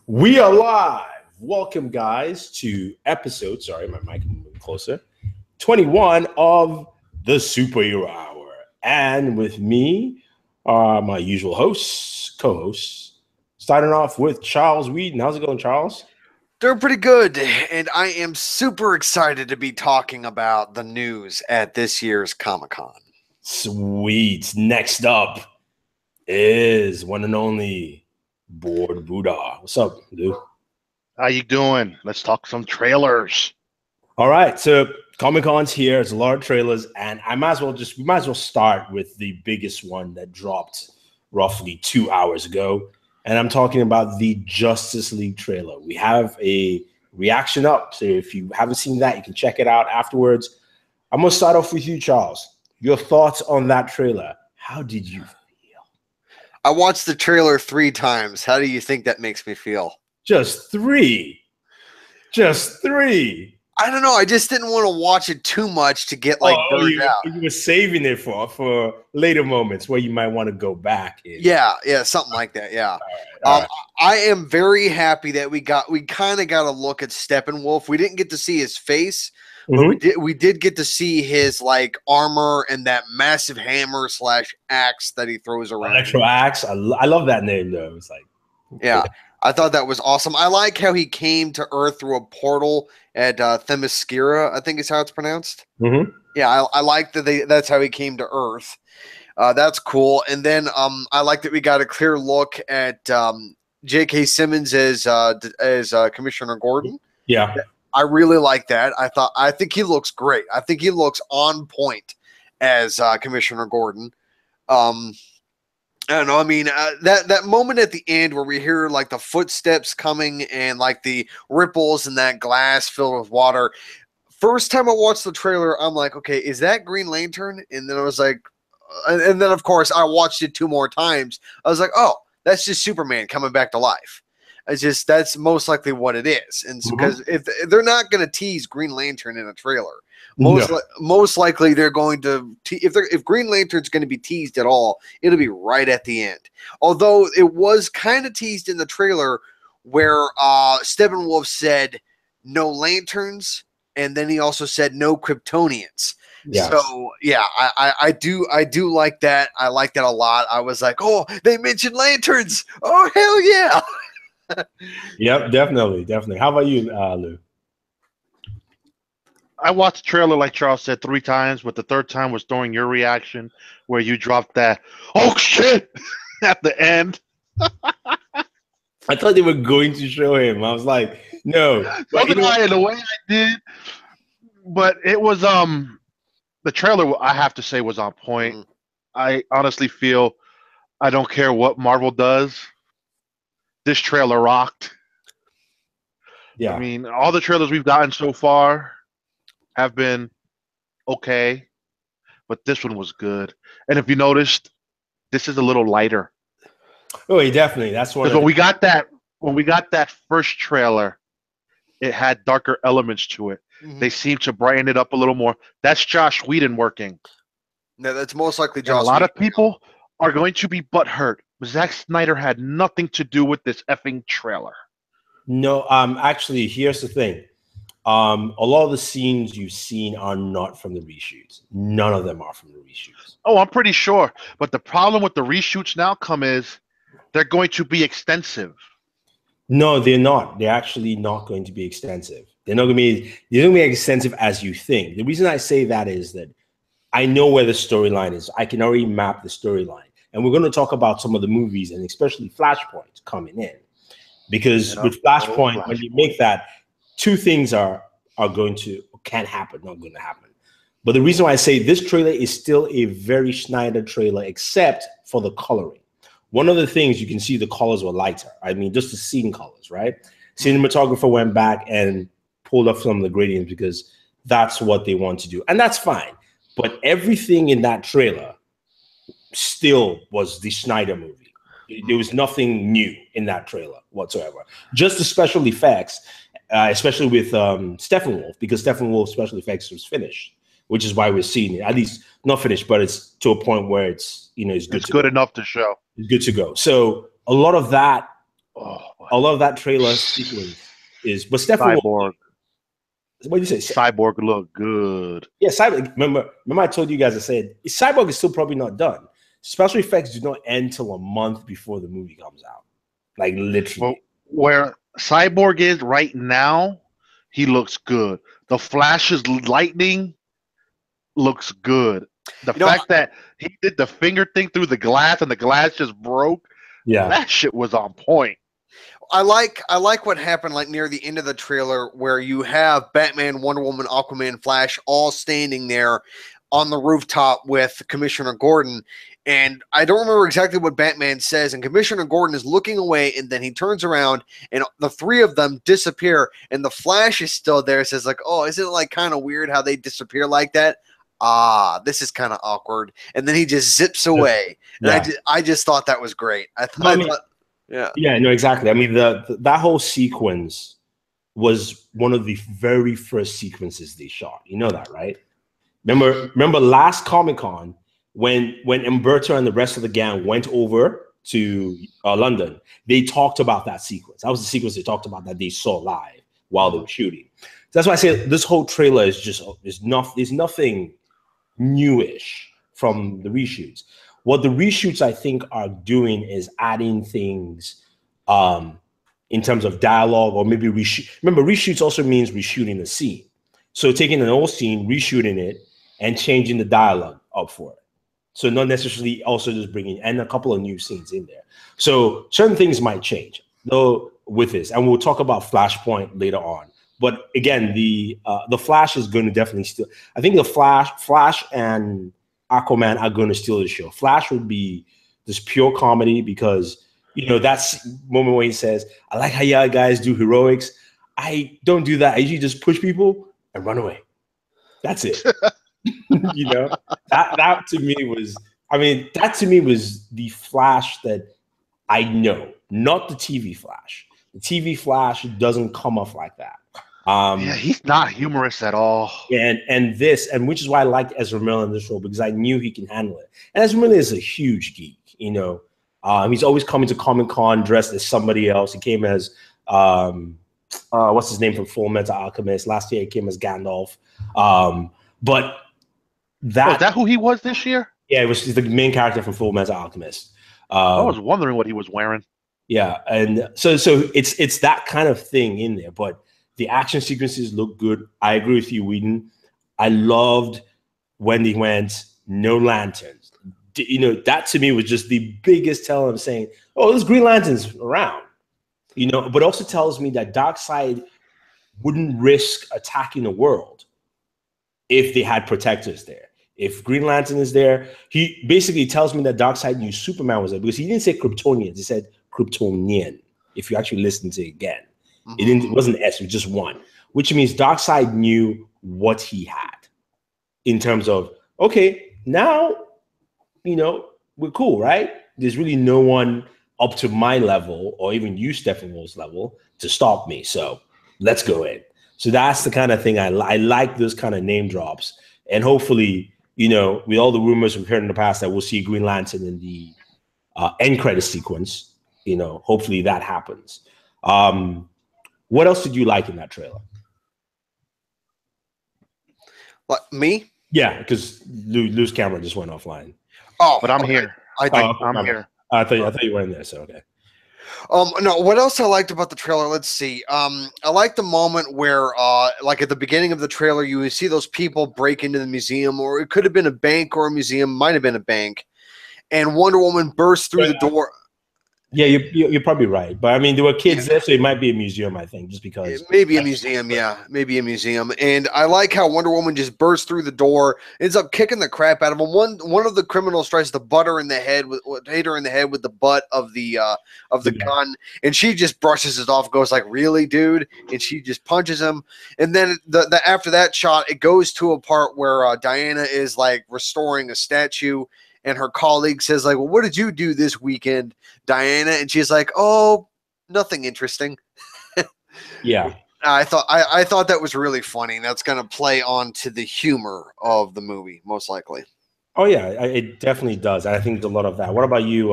We are live. Welcome, guys, to episode, sorry, my mic is moving closer, 21 of the Superhero Hour. And with me are my usual hosts, co-hosts, starting off with Charles Whedon. How's it going, Charles? Doing pretty good, and I am super excited to be talking about the news at this year's Comic-Con. Sweet. Next up is one and only Bored Buddha. What's up, dude? How you doing? Let's talk some trailers. All right, so Comic-Con's here. There's a lot of trailers, and we might as well start with the biggest one that dropped roughly 2 hours ago, and I'm talking about the Justice League trailer. We have a reaction up, so if you haven't seen that, you can check it out afterwards. I'm gonna start off with you, Charles. Your thoughts on that trailer? How did you feel? I watched the trailer 3 times. How do you think that makes me feel? Just three. I don't know. I just didn't want to watch it too much to get burned out. You were saving it for later moments where you might want to go back. Yeah, something like that. Yeah. All right. I am very happy that we kind of got a look at Steppenwolf. We didn't get to see his face, but we did get to see his armor and that massive hammer / axe that he throws around. Electro Axe. I love that name though. It's yeah. I thought that was awesome. I like how he came to Earth through a portal at Themyscira, I think is how it's pronounced. Yeah, I like that that's how he came to Earth. That's cool. And then I like that we got a clear look at J.K. Simmons as Commissioner Gordon. Yeah. I really like that. I think he looks great. I think he looks on point as Commissioner Gordon. I don't know. I mean, that moment at the end where we hear the footsteps coming and the ripples and that glass filled with water. First time I watched the trailer, I'm like, okay, is that Green Lantern? And then I was like, and then of course I watched it 2 more times. I was like, oh, that's just Superman coming back to life. That's most likely what it is. And because if they're not going to tease Green Lantern in a trailer, most likely they're going to if Green Lantern's going to be teased at all, it'll be right at the end. Although it was kind of teased in the trailer where Steppenwolf said no lanterns, and then he also said no Kryptonians. Yes. So yeah, I do like that. I like that a lot. I was like, oh, they mentioned lanterns. Oh, hell yeah. Yep, definitely. How about you, Lou? I watched the trailer, like Charles said, 3 times, but the third time was during your reaction where you dropped that, oh shit, at the end. I thought they were going to show him. I was like, no. So did I, in the way I did. But it was, the trailer, I have to say, was on point. I honestly feel I don't care what Marvel does. This trailer rocked. Yeah. I mean, all the trailers we've gotten so far have been okay, but this one was good. And if you noticed, this is a little lighter. Oh, definitely. That's one. When we got that first trailer, it had darker elements to it. They seem to brighten it up a little more. That's Josh Whedon working. No, that's most likely Josh. A lot of people are going to be butthurt. Zack Snyder had nothing to do with this effing trailer. No, actually, here's the thing. A lot of the scenes you've seen are not from the reshoots. None of them are from the reshoots. Oh, I'm pretty sure. But the problem with the reshoots now is they're going to be extensive. No, they're not. They're actually not going to be extensive. They're not going to be extensive as you think. The reason I say that is that I know where the storyline is. I can already map the storyline. And we're going to talk about some of the movies and especially Flashpoint coming in. Because with Flashpoint, when you make that, 2 things can happen, not going to happen. But the reason why I say this trailer is still a very Snyder trailer, except for the coloring. One of the things you can see, the colors were lighter. I mean, just the scene colors, right? Cinematographer went back and pulled up some of the gradients because that's what they want to do. And that's fine. But everything in that trailer still was the Snyder movie. There was nothing new in that trailer whatsoever. Just the special effects, especially with Steppenwolf, because Steppenwolf's special effects was finished, which is why we're seeing it. At least not finished, but it's to a point where it's good. It's good enough to show. It's good to go. So a lot of that I love that trailer sequence. But Stefan, Cyborg. What did you say? Cyborg look good. Yeah, Cyborg. Remember I told you guys, I said Cyborg is still probably not done. Special effects do not end till a month before the movie comes out. Like literally. Well, where Cyborg is right now, he looks good. The Flash's lightning looks good. The fact that he did the finger thing through the glass and the glass just broke, that shit was on point. I like what happened like near the end of the trailer where you have Batman, Wonder Woman, Aquaman, Flash all standing there on the rooftop with Commissioner Gordon. And I don't remember exactly what Batman says, and Commissioner Gordon is looking away, and then he turns around, and the three of them disappear, and the Flash is still there. It says like, oh, isn't it like kind of weird how they disappear like that? This is kind of awkward. And then he just zips away. And I just thought that was great. Yeah, no, exactly. I mean, that whole sequence was one of the very first sequences they shot. You know that, right? Remember last Comic-Con when Umberto and the rest of the gang went over to London, they talked about that sequence. That was the sequence they talked about that they saw live while they were shooting. So that's why I say this whole trailer is nothing newish from the reshoots. What the reshoots, I think, are doing is adding things in terms of dialogue or maybe reshoot. Remember, reshoots also means reshooting the scene. So taking an old scene, reshooting it, and changing the dialogue up for it. So not necessarily also just bringing and a couple of new scenes in there. So certain things might change though with this, and we'll talk about Flashpoint later on. But again, the Flash is going to definitely steal. I think the Flash and Aquaman are going to steal the show. Flash would be this pure comedy because, you know, that's moment when he says, I like how y'all guys do heroics. I don't do that. I usually just push people and run away. That's it. You know, that to me was the Flash that I know, not the TV Flash. The TV Flash doesn't come off like that. He's not humorous at all. And which is why I liked Ezra Miller in this role, because I knew he can handle it. And Ezra Miller is a huge geek, you know. He's always coming to Comic-Con dressed as somebody else. He came as what's his name from Full Metal Alchemist. Last year he came as Gandalf. But is that who he was this year? Yeah, he's the main character from Full Metal Alchemist. I was wondering what he was wearing. Yeah, and so it's that kind of thing in there, but the action sequences look good. I agree with you, Whedon. I loved when they went no lanterns. You know, that to me was just the biggest tell of saying, oh, there's Green Lanterns around. You know, but also tells me that Darkseid wouldn't risk attacking the world if they had protectors there. If Green Lantern is there, he basically tells me that Darkseid knew Superman was there because he didn't say Kryptonians, he said Kryptonian. If you actually listen to it again, it wasn't S, it was just one, which means Darkseid knew what he had in terms of, okay, now, you know, we're cool, right? There's really no one up to my level or even you, Stephanie's level, to stop me. So let's go in. So that's the kind of thing I like those kind of name drops. And hopefully, you know, with all the rumors we've heard in the past that we'll see Green Lantern in the end credit sequence, you know, hopefully that happens. What else did you like in that trailer? What, me? Yeah, because Lou's camera just went offline. Oh, but I'm here. I'm here. I thought you were in there, so okay. No, what else I liked about the trailer? Let's see. I like the moment where, like at the beginning of the trailer, you see those people break into the museum, or it could have been a bank or a museum, might have been a bank, and Wonder Woman bursts through the door. Yeah, you're probably right. But I mean, there were kids there, so it might be a museum, I think, just because. Maybe a museum, yeah. Maybe a museum. And I like how Wonder Woman just bursts through the door, ends up kicking the crap out of him. One of the criminals tries to hit her in the head with the butt of the gun, and she just brushes it off, goes like, really, dude? And she just punches him. And then the after that shot, it goes to a part where Diana is like restoring a statue. And her colleague says, like, well, what did you do this weekend, Diana? And she's like, oh, nothing interesting. Yeah. I thought that was really funny. And that's going to play on to the humor of the movie, most likely. Oh, yeah, it definitely does. I think a lot of that. What about you,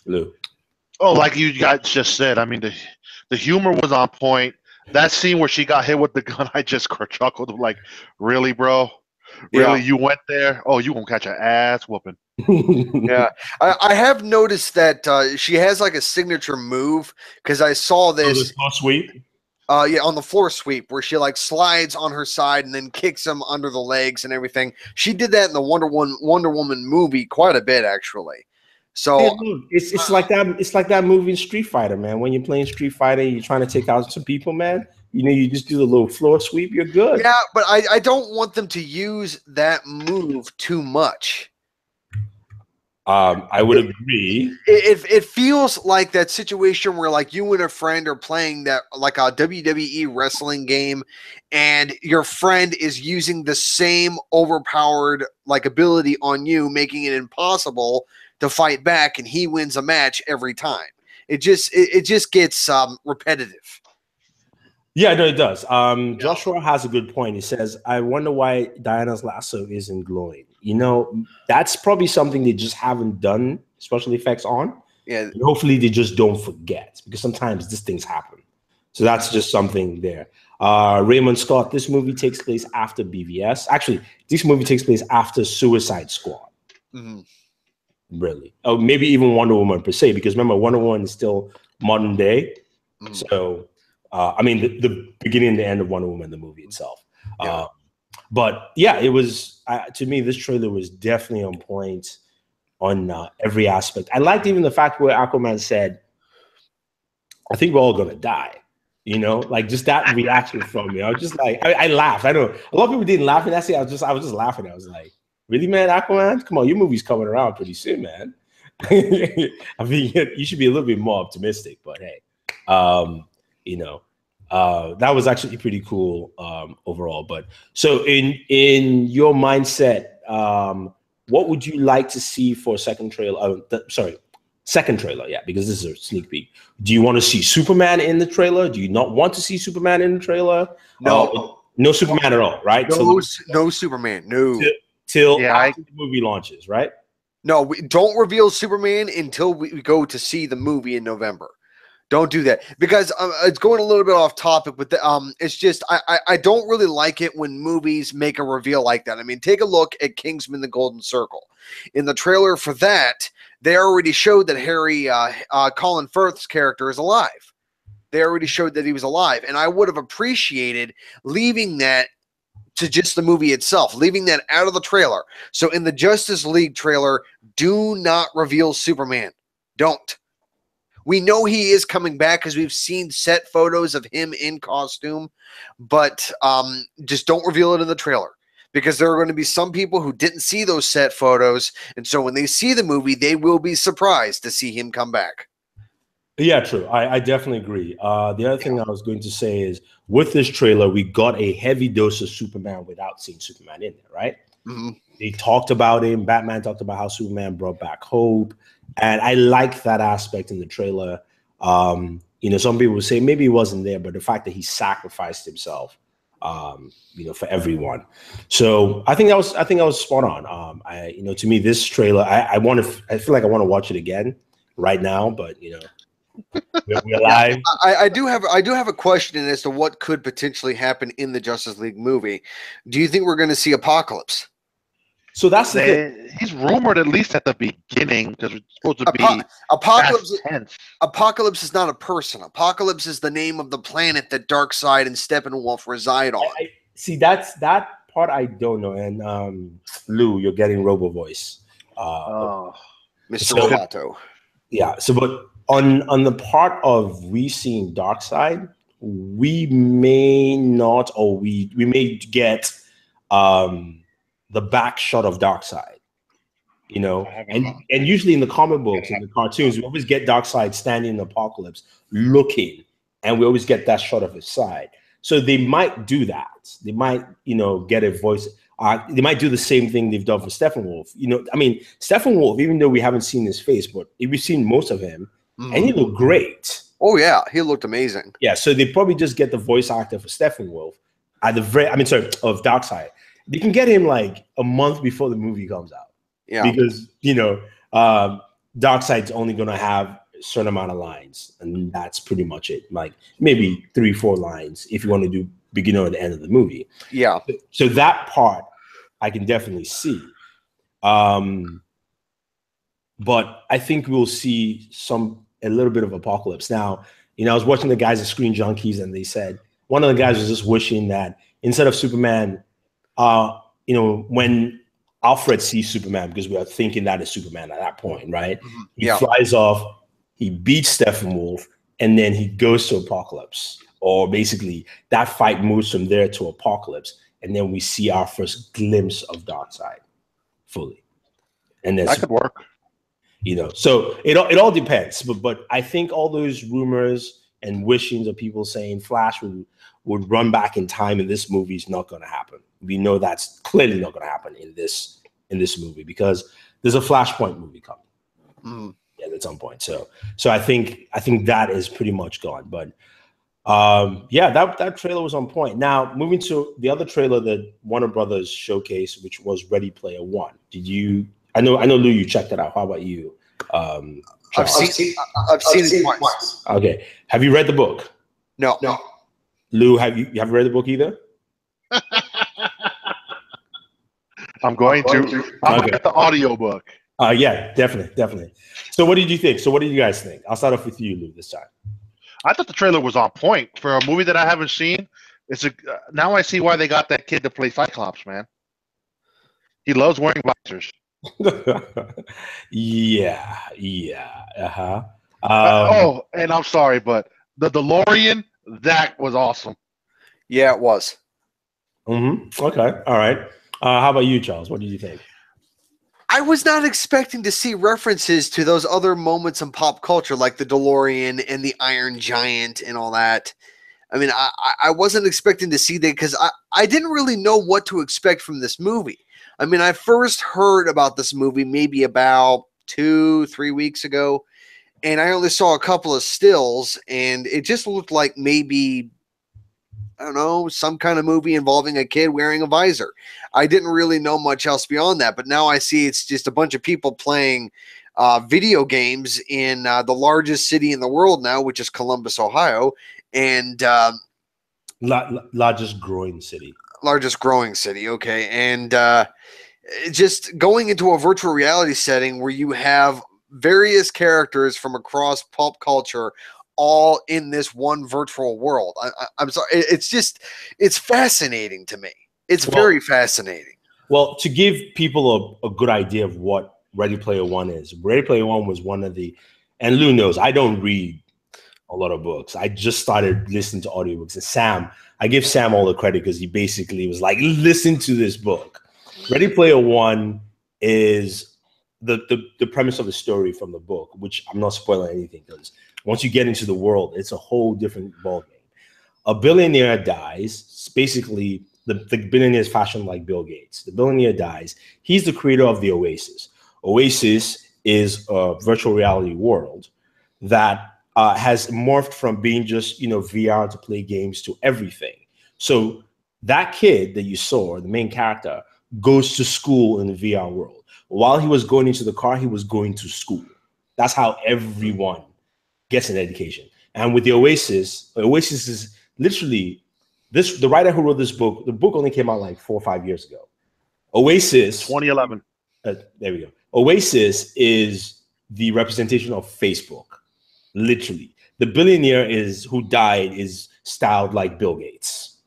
Lou? Oh, like you guys just said, I mean, the humor was on point. That scene where she got hit with the gun, I just chuckled. I'm like, really, bro? Really? Yeah. You went there? Oh, you gonna catch an ass whooping. Yeah, I have noticed that she has like a signature move because I saw this. Sweep. Yeah, on the floor sweep where she like slides on her side and then kicks him under the legs and everything. She did that in the Wonder Woman movie quite a bit actually. So Yeah, look, it's like that. It's like that movie in Street Fighter, man. When you're playing Street Fighter, you're trying to take out some people, man. You know, you just do the little floor sweep. You're good. yeah, but I don't want them to use that move too much. I would agree. It feels like that situation where like you and a friend are playing that like a WWE wrestling game, and your friend is using the same overpowered like ability on you, making it impossible to fight back, and he wins a match every time. It just gets repetitive. Yeah, no, it does. Joshua has a good point. He says, I wonder why Diana's lasso isn't glowing. You know, that's probably something they just haven't done special effects on. Yeah. And hopefully they just don't forget, because sometimes these things happen. So that's just something there. Raymond Scott, this movie takes place after BVS. Actually, this movie takes place after Suicide Squad. Mm-hmm. Really. Oh, maybe even Wonder Woman per se, because remember, Wonder Woman is still modern day. Mm-hmm. So I mean, the beginning and the end of Wonder Woman, the movie itself. Yeah. But yeah, it was, to me, this trailer was definitely on point on every aspect. I liked even the fact where Aquaman said, I think we're all going to die. You know, like just that reaction from me. I was just like, I laughed. I know a lot of people didn't laugh. And that's it. I was just laughing. I was like, really, man, Aquaman? Come on, your movie's coming around pretty soon, man. I mean, you should be a little bit more optimistic, but hey, you know, that was actually pretty cool overall. But so in your mindset, what would you like to see for a second trailer? Second trailer, yeah, because this is a sneak peek. Do you want to see Superman in the trailer? Do you not want to see Superman in the trailer? No, no Superman at all, right? No Superman, no. Till after the movie launches, right? No, we don't reveal Superman until we go to see the movie in November. Don't do that, because it's going a little bit off topic, but it's just I don't really like it when movies make a reveal like that. I mean, take a look at Kingsman: The Golden Circle. In the trailer for that, they already showed that Colin Firth's character is alive. They already showed that he was alive, and I would have appreciated leaving that to just the movie itself, leaving that out of the trailer. So in the Justice League trailer, do not reveal Superman. Don't. We know he is coming back because we've seen set photos of him in costume, but just don't reveal it in the trailer, because there are going to be some people who didn't see those set photos, and so when they see the movie, they will be surprised to see him come back. Yeah, true. I definitely agree. The other thing I was going to say is, with this trailer, we got a heavy dose of Superman without seeing Superman in there, right? Mm-hmm. They talked about him. Batman talked about how Superman brought back hope. And I like that aspect in the trailer. You know, some people would say maybe he wasn't there, but the fact that he sacrificed himself, you know, for everyone. So I think that was spot on. You know, to me, this trailer, I feel like I want to watch it again right now, but you know, we're live. I do have a question as to what could potentially happen in the Justice League movie. Do you think we're going to see Apocalypse? So that's the thing. He's rumored at least at the beginning, because it's supposed to be Apocalypse. tense. Apocalypse is not a person. Apocalypse is the name of the planet that Darkseid and Steppenwolf reside on. See, that part I don't know. And Lou, you're getting Robo Voice. Mr. So, Roboto. Yeah. So, but on the part of we seeing Darkseid, we may not, or we may get the back shot of Darkseid, you know, and usually in the comic books and the cartoons, we always get Darkseid standing in Apocalypse looking, and we always get that shot of his side. So they might do that. They might, you know, get a voice. They might do the same thing they've done for Steppenwolf. You know, I mean, Steppenwolf, even though we haven't seen his face, but we've seen most of him, and he looked great. Oh yeah, he looked amazing. Yeah, so they probably just get the voice actor for Steppenwolf at the of Darkseid. They can get him like a month before the movie comes out. Yeah. Because, you know, Darkseid's only going to have a certain amount of lines, and that's pretty much it. Like maybe 3-4 lines if you want to do beginning or the end of the movie. Yeah. So that part I can definitely see. But I think we'll see a little bit of apocalypse. Now, I was watching the guys at Screen Junkies, and they said one of the guys was just wishing that instead of Superman, when Alfred sees Superman, because we are thinking that is Superman at that point, right? Mm-hmm. He flies off, he beats Steppenwolf, and then he goes to Apocalypse. Or basically, that fight moves from there to Apocalypse, and then we see our first glimpse of Darkseid fully. And then that could work. So it all depends. But I think all those rumors and wishings of people saying Flash would run back in time in this movie is not going to happen. We know that's clearly not going to happen in this movie because there's a Flashpoint movie coming at some point. So I think that is pretty much gone. But that trailer was on point. Now moving to the other trailer that Warner Brothers showcased, which was Ready Player One. Did you? I know Lou, you checked it out. How about you? I've seen it twice. Okay. Have you read the book? No. Lou, have you read the book either? I'm going to. I'm going to get the audiobook. Yeah, definitely. So what did you think? So what did you guys think? I'll start off with you, Lou, this time. I thought the trailer was on point for a movie that I haven't seen. Now I see why they got that kid to play Cyclops, man. He loves wearing visors. Yeah. And I'm sorry, but the DeLorean, that was awesome. Yeah, it was. Okay. All right. How about you, Charles? What did you think? I was not expecting to see references to those other moments in pop culture, like the DeLorean and the Iron Giant and all that. I mean, I wasn't expecting to see that because I didn't really know what to expect from this movie. I mean, I first heard about this movie maybe about 2-3 weeks ago, and I only saw a couple of stills, and it just looked like maybe, I don't know, some kind of movie involving a kid wearing a visor. I didn't really know much else beyond that, but now I see it's just a bunch of people playing video games in the largest city in the world now, which is Columbus, Ohio, and largest growing city. Okay, and just going into a virtual reality setting where you have various characters from across pop culture all in this one virtual world. I'm sorry. It's fascinating to me. It's very fascinating. Well, to give people a good idea of what Ready Player One is, Ready Player One was one of the, and Lou knows, I don't read a lot of books. I just started listening to audiobooks. And Sam, I give Sam all the credit because he basically was like, listen to this book. Ready Player One is the premise of the story from the book, which I'm not spoiling anything because once you get into the world, it's a whole different ballgame. A billionaire dies. Basically, the billionaire is fashioned like Bill Gates. The billionaire dies. He's the creator of the Oasis. Oasis is a virtual reality world that has morphed from being just, VR to play games to everything. So that kid that you saw, the main character, goes to school in the VR world. While he was going into the car, he was going to school. That's how everyone gets an education. And with the Oasis is literally the writer who wrote this book, the book only came out like 4 or 5 years ago. Oasis 2011. There we go. Oasis is the representation of Facebook. Literally. The billionaire who died is styled like Bill Gates.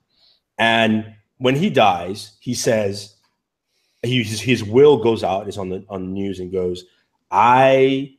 And when he dies, he says his will goes out, it's on the news and goes, I'm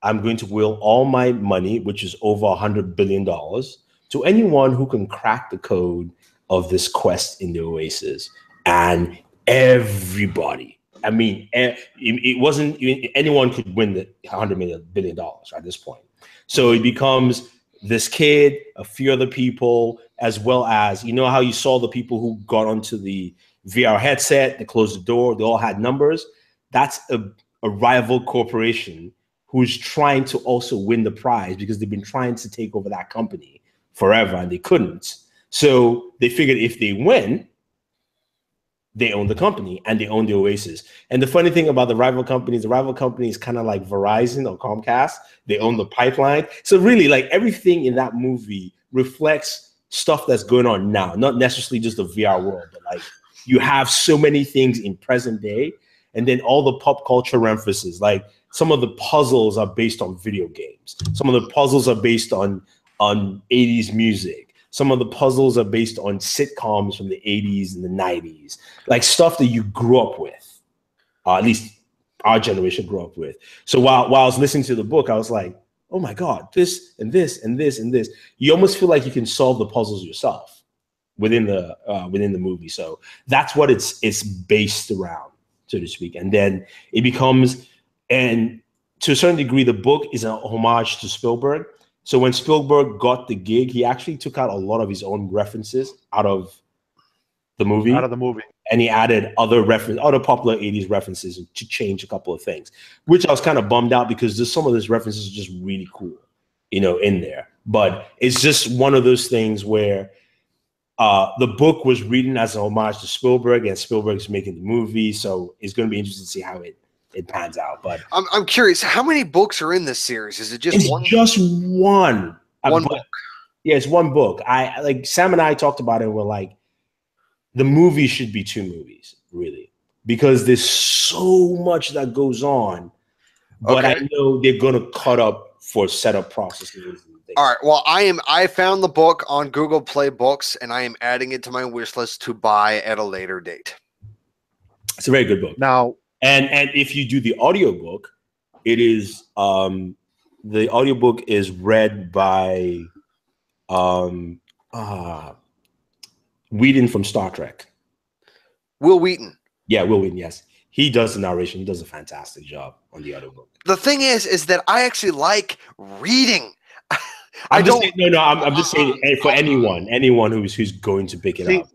going to will all my money, which is over $100 billion, to anyone who can crack the code of this quest in the Oasis. And everybody, I mean, it wasn't anyone could win the $100 billion at this point. So it becomes this kid, a few other people, as well as, how you saw the people who got onto the VR headset, they closed the door, they all had numbers. That's a rival corporation who's trying to also win the prize because they've been trying to take over that company forever and they couldn't. So they figured if they win, they own the company and they own the Oasis. And the funny thing about the rival companies is kind of like Verizon or Comcast. They own the pipeline. So really, like, everything in that movie reflects stuff that's going on now, not necessarily just the VR world, but like you have so many things in present day, and then all the pop culture references. Like some of the puzzles are based on video games. Some of the puzzles are based on 80s music. Some of the puzzles are based on sitcoms from the 80s and the 90s, like stuff that you grew up with, at least our generation grew up with. So while I was listening to the book, I was like, oh my God, this and this and this and this. You almost feel like you can solve the puzzles yourself within the movie. So that's what it's based around, so to speak. And then it becomes, and to a certain degree, the book is a homage to Spielberg. So when Spielberg got the gig, he actually took out a lot of his own references out of the movie. And he added other popular 80s references to change a couple of things, which I was kind of bummed out because there's some of those references are just really cool, in there. But it's just one of those things where the book was written as an homage to Spielberg, and Spielberg's making the movie. So it's going to be interesting to see how it pans out. But I'm curious, how many books are in this series? Is it just one? Just one. One book. Yeah, it's one book. Sam and I talked about it. And we're like, the movie should be 2 movies, really, because there's so much that goes on. But I know they're gonna cut up for setup processes and things. All right. Well, I found the book on Google Play Books, and I am adding it to my wish list to buy at a later date. It's a very good book. Now, and if you do the audiobook, it is the audiobook is read by Whedon from Star Trek. Will Wheaton. Yeah, Will Wheaton, yes. He does the narration. He does a fantastic job on the audiobook. The thing is that I actually like reading. I'm just saying for anyone who's going to pick it up.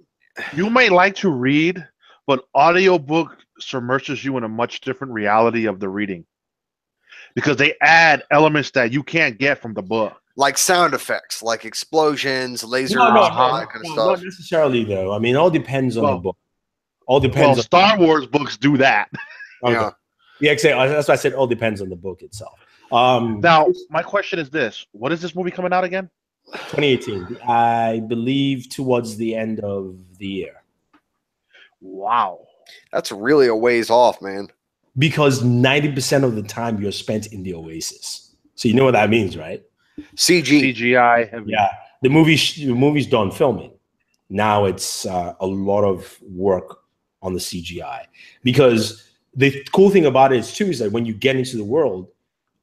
You may like to read, but audiobook submerges you in a much different reality of the reading because they add elements that you can't get from the book. Like sound effects, like explosions, lasers, that kind of stuff. Not necessarily, though. I mean, it all depends on the book. All depends. Well, Star Wars books do that. Okay. Yeah, exactly. That's why I said it all depends on the book itself. Now, my question is this: what is this movie coming out again? 2018, I believe, towards the end of the year. Wow, that's really a ways off, man. Because 90% of the time you're spent in the Oasis, so you know what that means, right? CGI heavy. Yeah, the movie's done filming. Now it's a lot of work on the CGI, because the cool thing about it is that when you get into the world,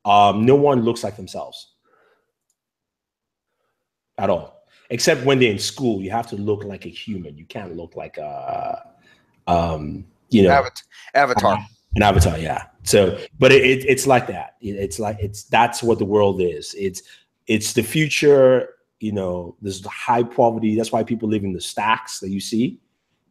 no one looks like themselves at all, except when they're in school. You have to look like a human. You can't look like Avatar. An avatar, yeah. So, but it's like that. That's what the world is. It's the future. There's the high poverty. That's why people live in the stacks that you see,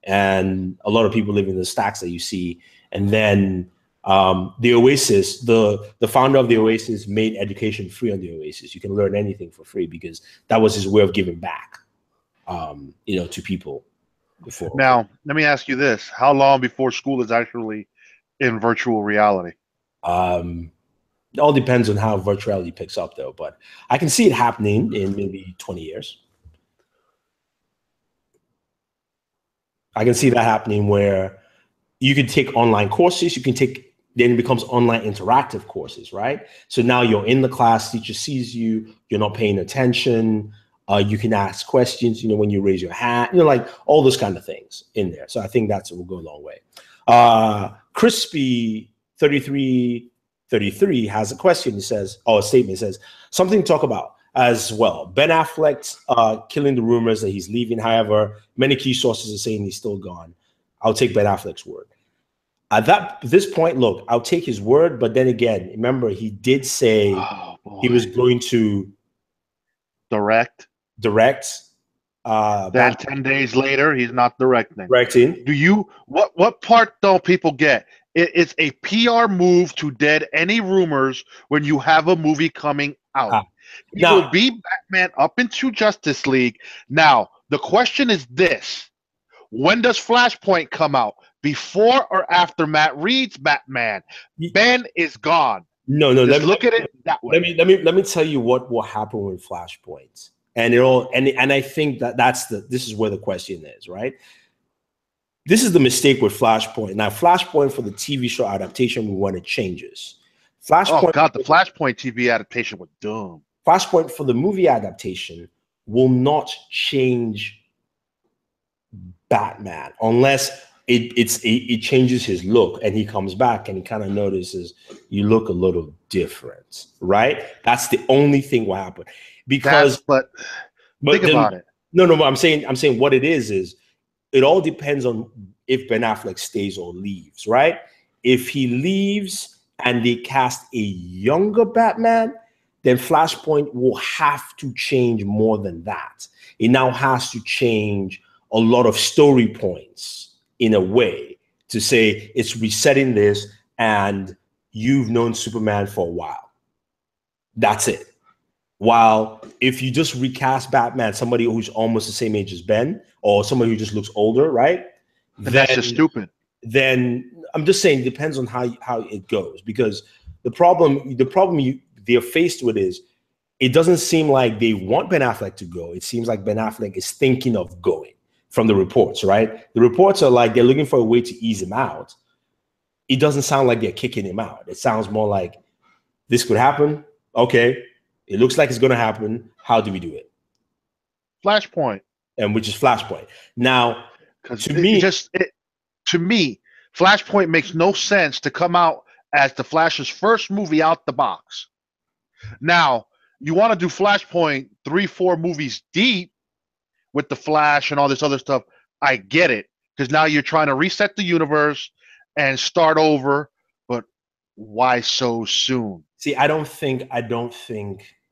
and a lot of people live in the stacks that you see. And then the Oasis, the founder of the Oasis made education free on the Oasis. You can learn anything for free because that was his way of giving back, to people before. Now, let me ask you this: how long before school is actually in virtual reality? It all depends on how virtuality picks up, though. But I can see it happening in maybe 20 years. I can see that happening where you can take online courses. Then it becomes online interactive courses, right? So now you're in the class, teacher sees you, you're not paying attention. You can ask questions, when you raise your hand, like all those kind of things in there. So I think that will go a long way. Crispy 3333 has a question. He says, a statement says, something to talk about as well. Ben Affleck's killing the rumors that he's leaving. However, many key sources are saying he's still gone. I'll take Ben Affleck's word. At this point, look, I'll take his word. But then again, remember, he did say he was going to direct. Then 10 days later, he's not directing. What part don't people get? It's a PR move to dead any rumors when you have a movie coming out. He will be Batman up into Justice League. Now, the question is this: When does Flashpoint come out? Before or after Matt Reed's Batman? Ben is gone. No. Just look at it that way. Let me tell you what will happen with Flashpoint, and I think this is where the question is, right? This is the mistake with Flashpoint. Now, Flashpoint for the TV show adaptation, we want it changes. Flashpoint. Oh God, the Flashpoint TV adaptation was dumb. Flashpoint for the movie adaptation will not change Batman unless it changes his look and he comes back and he kind of notices you look a little different, right? That's the only thing will happen. Because but think about it. No, but I'm saying what it is it all depends on if Ben Affleck stays or leaves, right? If he leaves and they cast a younger Batman, then Flashpoint will have to change more than that. It now has to change a lot of story points in a way to say it's resetting this and you've known Superman for a while. That's it. While if you just recast Batman, somebody who's almost the same age as Ben, or somebody who just looks older, right? That's just stupid. Then I'm just saying, depends on how it goes. Because the problem they're faced with is it doesn't seem like they want Ben Affleck to go. It seems like Ben Affleck is thinking of going from the reports, right? The reports are like they're looking for a way to ease him out. It doesn't sound like they're kicking him out. It sounds more like this could happen. Okay. It looks like it's going to happen. How do we do it? Flashpoint. And which is Flashpoint. Now, to me, Flashpoint makes no sense to come out as the Flash's first movie out the box. Now, you want to do Flashpoint 3-4 movies deep with the Flash and all this other stuff. I get it, because now you're trying to reset the universe and start over. But why so soon? See, I don't think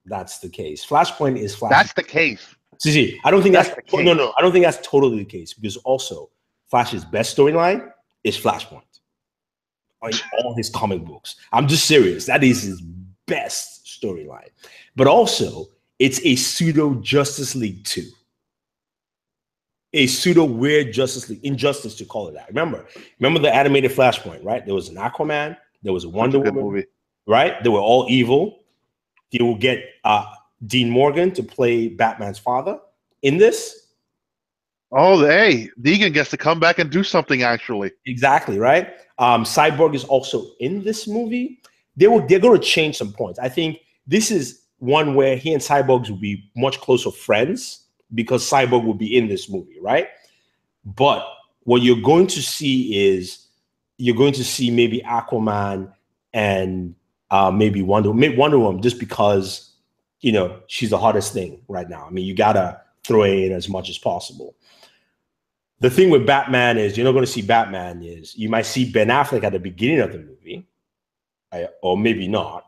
that's the case. Flashpoint is Flashpoint. That's the case. See, I don't think that's the case. No, I don't think that's totally the case, because also Flash's best storyline is Flashpoint. In all his comic books. I'm just serious. That is his best storyline. But also, it's a pseudo Justice League 2. A pseudo weird Justice League, Injustice to call it that. Remember the animated Flashpoint, right? There was an Aquaman, there was a Wonder Woman movie, right? They were all evil. You will get Dean Morgan to play Batman's father in this. Oh, hey, Deegan gets to come back and do something actually. Exactly, right? Cyborg is also in this movie. They're going to change some points. I think this is one where he and Cyborg will be much closer friends because Cyborg will be in this movie, right? But what you're going to see is maybe Aquaman and maybe Wonder Woman, just because she's the hottest thing right now. I mean, you gotta throw it in as much as possible. The thing with Batman is you're not going to see Batman. Is you might see Ben Affleck at the beginning of the movie, or maybe not.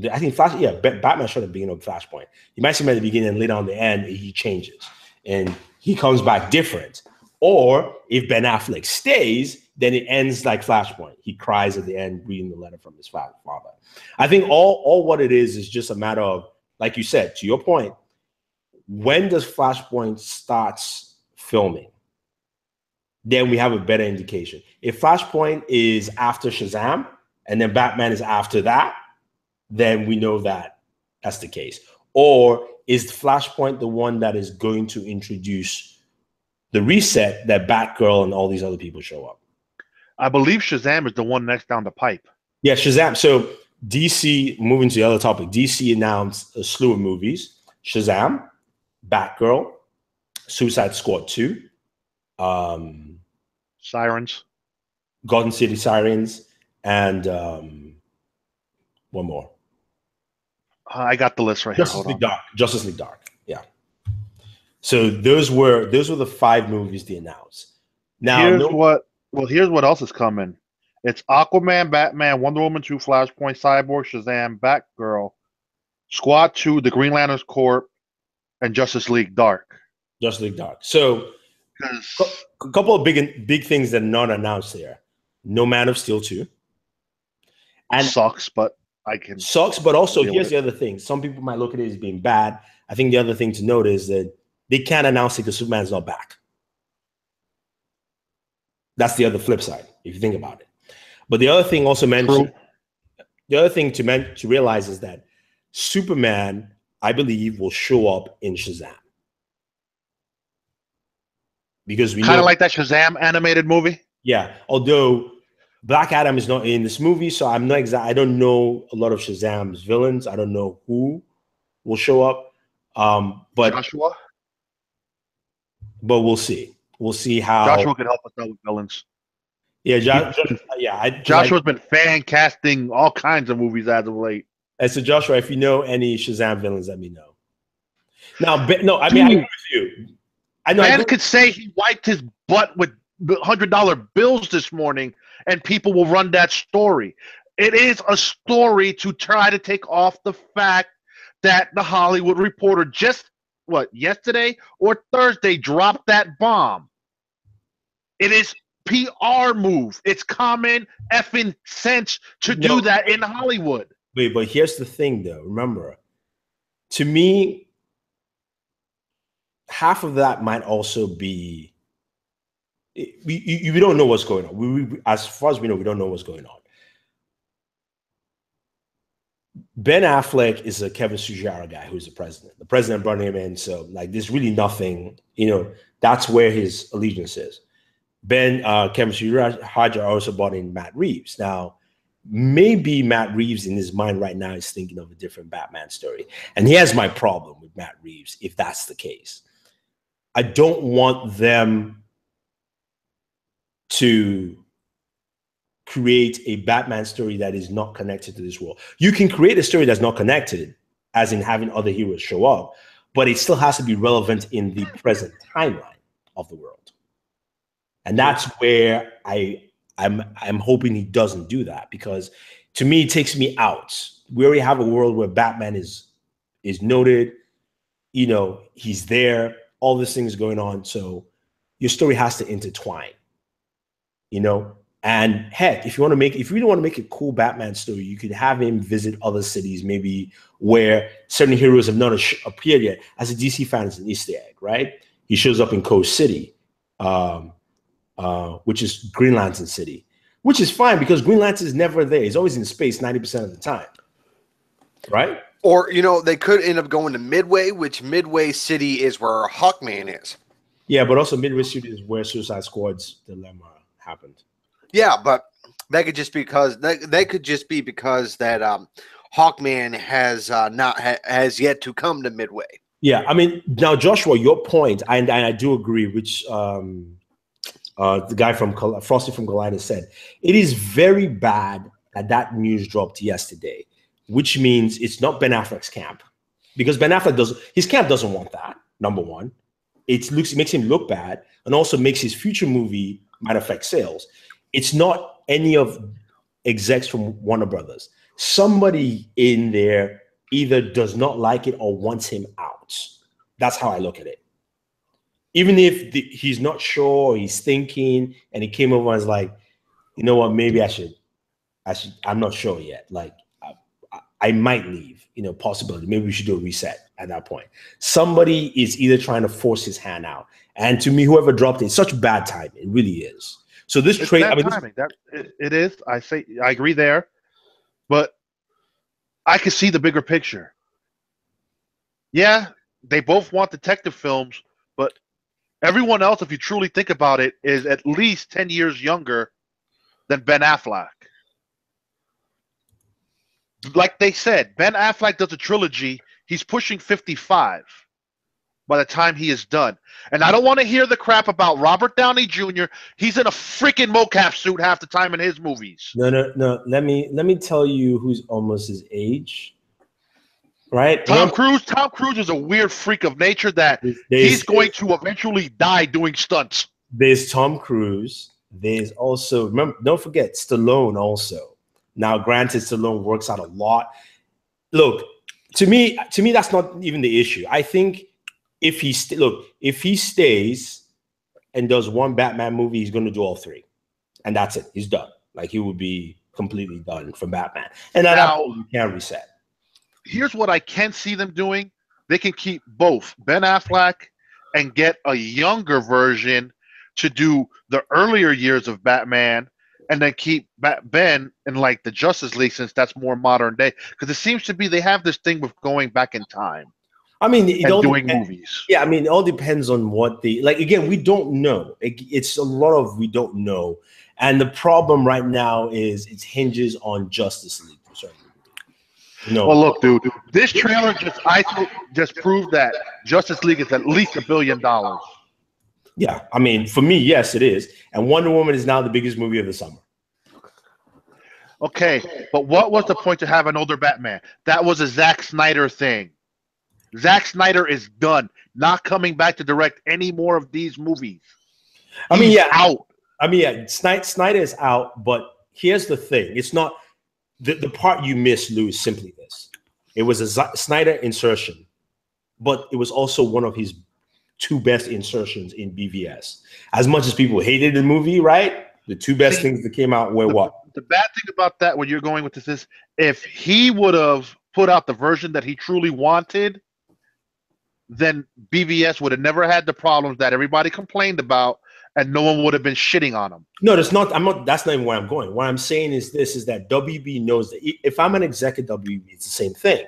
I think Batman showed at the beginning of Flashpoint. You might see him at the beginning and later on the end he changes and he comes back different. Or if Ben Affleck stays, then it ends like Flashpoint. He cries at the end reading the letter from his father. I think all what it is just a matter of, like you said, to your point, when does Flashpoint starts filming? Then we have a better indication. If Flashpoint is after Shazam and then Batman is after that, then we know that that's the case. Or is Flashpoint the one that is going to introduce the reset that Batgirl and all these other people show up? I believe Shazam is the one next down the pipe. Yeah, Shazam. So DC, moving to the other topic, DC announced a slew of movies. Shazam, Batgirl, Suicide Squad 2, Sirens, Gotham City Sirens, and one more. I got the list right Justice here. League Dark. Justice League Dark. Yeah. So those were the 5 movies they announced. Now here's what else is coming. It's Aquaman, Batman, Wonder Woman 2, Flashpoint, Cyborg, Shazam, Batgirl, Squad 2, The Green Lanterns Corps, and Justice League Dark. Justice League Dark. So a couple of big things that are not announced there. No Man of Steel 2. And sucks, but also here's the other thing. Some people might look at it as being bad. I think the other thing to note is that they can't announce it because Superman's not back. That's the other flip side, if you think about it. But the other thing also mentioned, the other thing to realize is that Superman, I believe, will show up in Shazam. Because we kind know, of like that Shazam animated movie. yeah, although Black Adam is not in this movie, so I'm not exact. I don't know a lot of Shazam's villains. I don't know who will show up. But Joshua we'll see. We'll see how Joshua could help us out with villains. Yeah, Joshua's been fan casting all kinds of movies as of late. And so, Joshua, if you know any Shazam villains, let me know. Now, no, I mean, I agree with you. I know. Man could say he wiped his butt with $100 bills this morning, and people will run that story. It is a story to try to take off the fact that the Hollywood Reporter just, yesterday or Thursday dropped that bomb. It is PR move. It's common effing sense to do that in Hollywood. Wait, but here's the thing, though. Remember, to me, half of that might also be we don't know what's going on. We as far as we know, we don't know what's going on. Ben Affleck is a Kevin Sujara guy who's the president. The president brought him in, so like there's really nothing. That's where his allegiance is. Kevin Sujara also brought in Matt Reeves. Now, maybe Matt Reeves in his mind right now is thinking of a different Batman story. And here's my problem with Matt Reeves, if that's the case. I don't want them to create a Batman story that is not connected to this world. You can create a story that's not connected, as in having other heroes show up, but it still has to be relevant in the present timeline of the world. And that's where I'm hoping he doesn't do that, because to me, it takes me out. We already have a world where Batman is noted, he's there, all these things going on. So your story has to intertwine, and heck, if you really want to make a cool Batman story, you could have him visit other cities, maybe where certain heroes have not appeared yet. As a DC fan, it's an Easter egg, right? He shows up in Coast City, which is Green Lantern City, which is fine because Green Lantern is never there. He's always in space 90% of the time, right? Or, they could end up going to Midway, which Midway City is where Hawkman is. Yeah, but also Midway City is where Suicide Squad's dilemma happened. Yeah, but that could just be because that Hawkman has yet to come to Midway. Yeah, I mean, now Joshua, your point, and I do agree, which the guy from Frosty from Galina said, it is very bad that news dropped yesterday, which means it's not Ben Affleck's camp, because Ben Affleck his camp doesn't want that. Number one, it makes him look bad, and also makes his future movie might affect sales. It's not any of execs from Warner Brothers. Somebody in there either does not like it or wants him out. That's how I look at it. Even if he's not sure, he's thinking, and he came over and was like, you know what, maybe I should, I'm not sure yet. Like, I might leave, possibility. Maybe we should do a reset at that point. Somebody is either trying to force his hand out. And to me, whoever dropped it, such bad timing. It really is. So this trade, timing. It is. I agree there, but I can see the bigger picture. Yeah, they both want detective films, but everyone else, if you truly think about it, is at least 10 years younger than Ben Affleck. Like they said, Ben Affleck does a trilogy. He's pushing 55 by the time he is done. And I don't want to hear the crap about Robert Downey Jr. He's in a freaking mocap suit half the time in his movies. No. Let me tell you who's almost his age. Right? Tom Cruise is a weird freak of nature that he's going to eventually die doing stunts. There's Tom Cruise. There's also, remember, don't forget, Stallone also. Now, granted, Stallone works out a lot. Look, to me, that's not even the issue. I think if he stays and does one Batman movie, he's going to do all three, and that's it. He's done. Like, he would be completely done from Batman, and now you can't reset. Here's what I can see them doing: they can keep both Ben Affleck and get a younger version to do the earlier years of Batman and then keep Ben in like the Justice League, since that's more modern day. Because it seems to be they have this thing with going back in time. I mean, it all doing movies. Yeah, I mean, it all depends on what like. Again, we don't know. It's a lot of we don't know, and the problem right now is it hinges on Justice League. No. Well, look, dude, this trailer just proved that Justice League is at least $1 billion. Yeah, I mean, for me, yes, it is, and Wonder Woman is now the biggest movie of the summer. Okay, but what was the point to have an older Batman? That was a Zack Snyder thing. Zack Snyder is done, not coming back to direct any more of these movies. He's out. Snyder is out, but here's the thing. It's not the part you missed, Lou, is simply this. It was a Snyder insertion, but it was also one of his 2 best insertions in BVS. As much as people hated the movie, right? The 2 best things that came out were what? The bad thing about that, when you're going with this, is if he would have put out the version that he truly wanted, then BVS would have never had the problems that everybody complained about, and no one would have been shitting on him. No, that's not. That's not even where I'm going. What I'm saying is this: is that WB knows that if I'm an exec at WB, it's the same thing.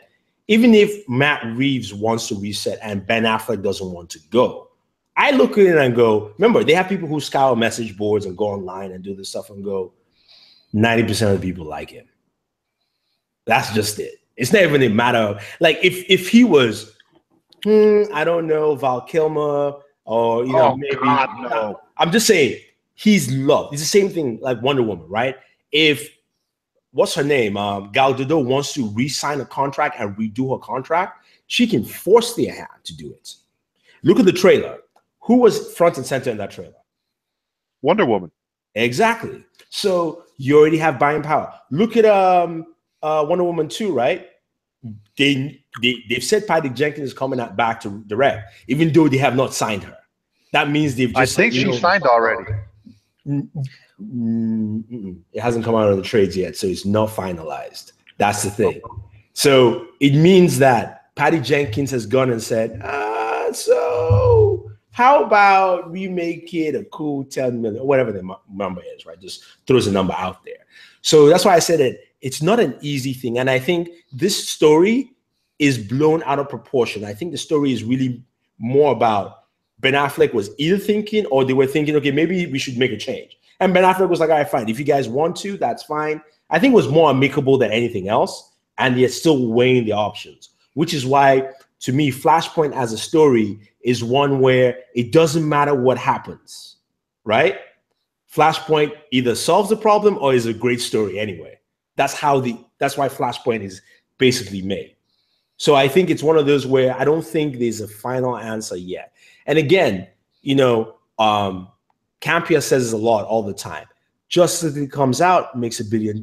Even if Matt Reeves wants to reset and Ben Affleck doesn't want to go, I look at it and go, remember, they have people who scour message boards and go online and do this stuff and go, 90% of the people like him. That's just it. It's not even a matter of, like, if he was, I don't know, Val Kilmer, or, you know, maybe. God, no. I'm just saying, he's loved. It's the same thing like Wonder Woman, right? If, what's her name? Gal Gadot wants to re-sign a contract and redo her contract, she can force their hand to do it. Look at the trailer. Who was front and center in that trailer? Wonder Woman. Exactly. So you already have buying power. Look at Wonder Woman 2, right? They've said Patty Jenkins is coming back to direct, even though they have not signed her. That means they've just. I think she signed already. It hasn't come out of the trades yet, so it's not finalized. That's the thing. So it means that Patty Jenkins has gone and said, so how about we make it a cool 10 million, whatever the number is, right? Just throws a number out there. So that's why I said it. It's not an easy thing. And I think this story is blown out of proportion. I think the story is really more about Ben Affleck was either thinking or they were thinking, okay, maybe we should make a change. And Ben Affleck was like, all right, fine. If you guys want to, that's fine. I think it was more amicable than anything else. And they're still weighing the options, which is why, to me, Flashpoint as a story is one where it doesn't matter what happens, right? Flashpoint either solves the problem or is a great story anyway. That's why Flashpoint is basically made. So I think it's one of those where I don't think there's a final answer yet. And again, you know, Campia says a lot all the time. Justice League comes out, makes $1 billion.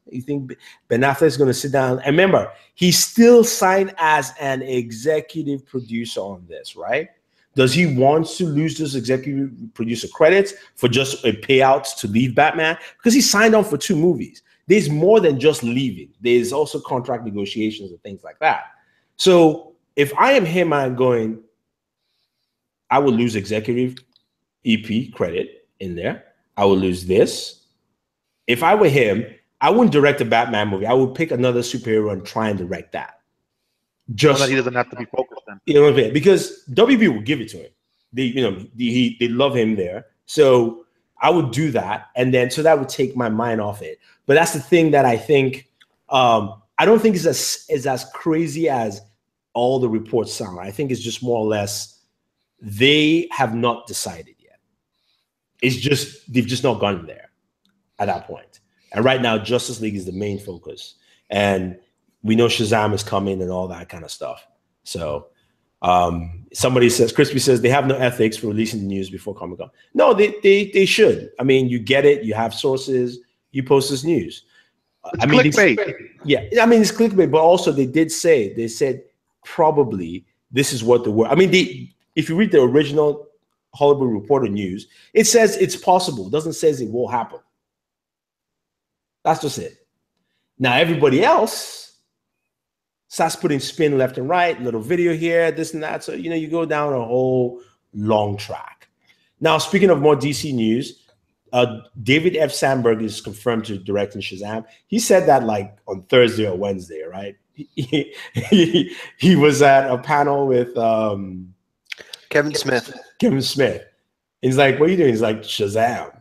You think Ben Affleck's going to sit down? And remember, he's still signed as an executive producer on this, right? Does he want to lose those executive producer credits for just a payout to leave Batman? Because he signed on for 2 movies. There's more than just leaving. There's also contract negotiations and things like that. So if I am him, I'm going, I will lose executive EP credit in there. I will lose this. If I were him, I wouldn't direct a Batman movie. I would pick another superhero and try and direct that. Just so that he doesn't have to be focused then. You know what I mean? Because WB will give it to him. They love him there. So I would do that. And then, so that would take my mind off it. But that's the thing that I think, I don't think is as crazy as all the reports sound. I think it's just more or less, they have not decided yet. It's just, they've just not gone there at that point. And right now, Justice League is the main focus. And we know Shazam is coming and all that kind of stuff. So somebody says, Crispy says, they have no ethics for releasing the news before Comic-Con. No, they should. I mean, you get it. You have sources. You post this news. It's clickbait. I mean, it's clickbait, but also they said probably this is what the word. I mean, if you read the original Hollywood Reporter news, it says it's possible. It doesn't say it will happen. That's just it. Now, everybody else starts putting spin left and right, little video here, this and that. So, you know, you go down a whole long track. Now, speaking of more DC news, David F. Sandberg is confirmed to direct in Shazam. He said that like on Thursday or Wednesday, right? He was at a panel with Kevin Smith. He's like, "What are you doing?" He's like, "Shazam."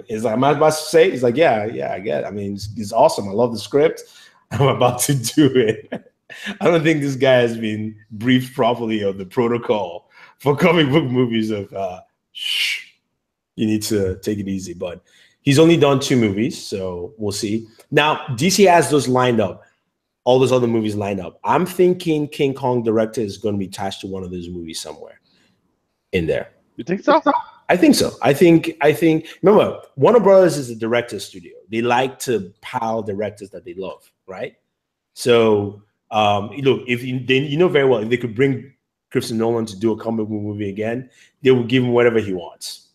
He's like, "Am I about to say it?" He's like, "Yeah, I get it. I mean, it's awesome. I love the script. I'm about to do it." I don't think this guy has been briefed properly of the protocol for comic book movies of shh, you need to take it easy. But he's only done 2 movies, so we'll see. Now, DC has those lined up, all those other movies lined up. I'm thinking King Kong director is going to be attached to one of those movies somewhere in there. You think so? I think so. I think. Remember, Warner Brothers is a director studio. They like to pile directors that they love, right? So, look, you know very well, if they could bring Christopher Nolan to do a comic book movie again, they will give him whatever he wants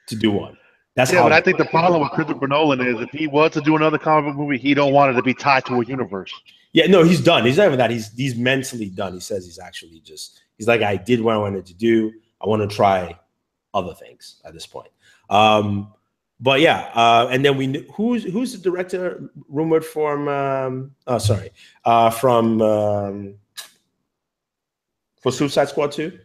to do one. That's but I think the problem with Christopher Nolan is if he was to do another comic book movie, he don't want it to be tied to a universe. Yeah, no, he's done. He's not even that. He's mentally done. He says he's actually he's like, I did what I wanted to do. I want to try other things at this point. But yeah, and then we knew who's the director rumored from for Suicide Squad 2?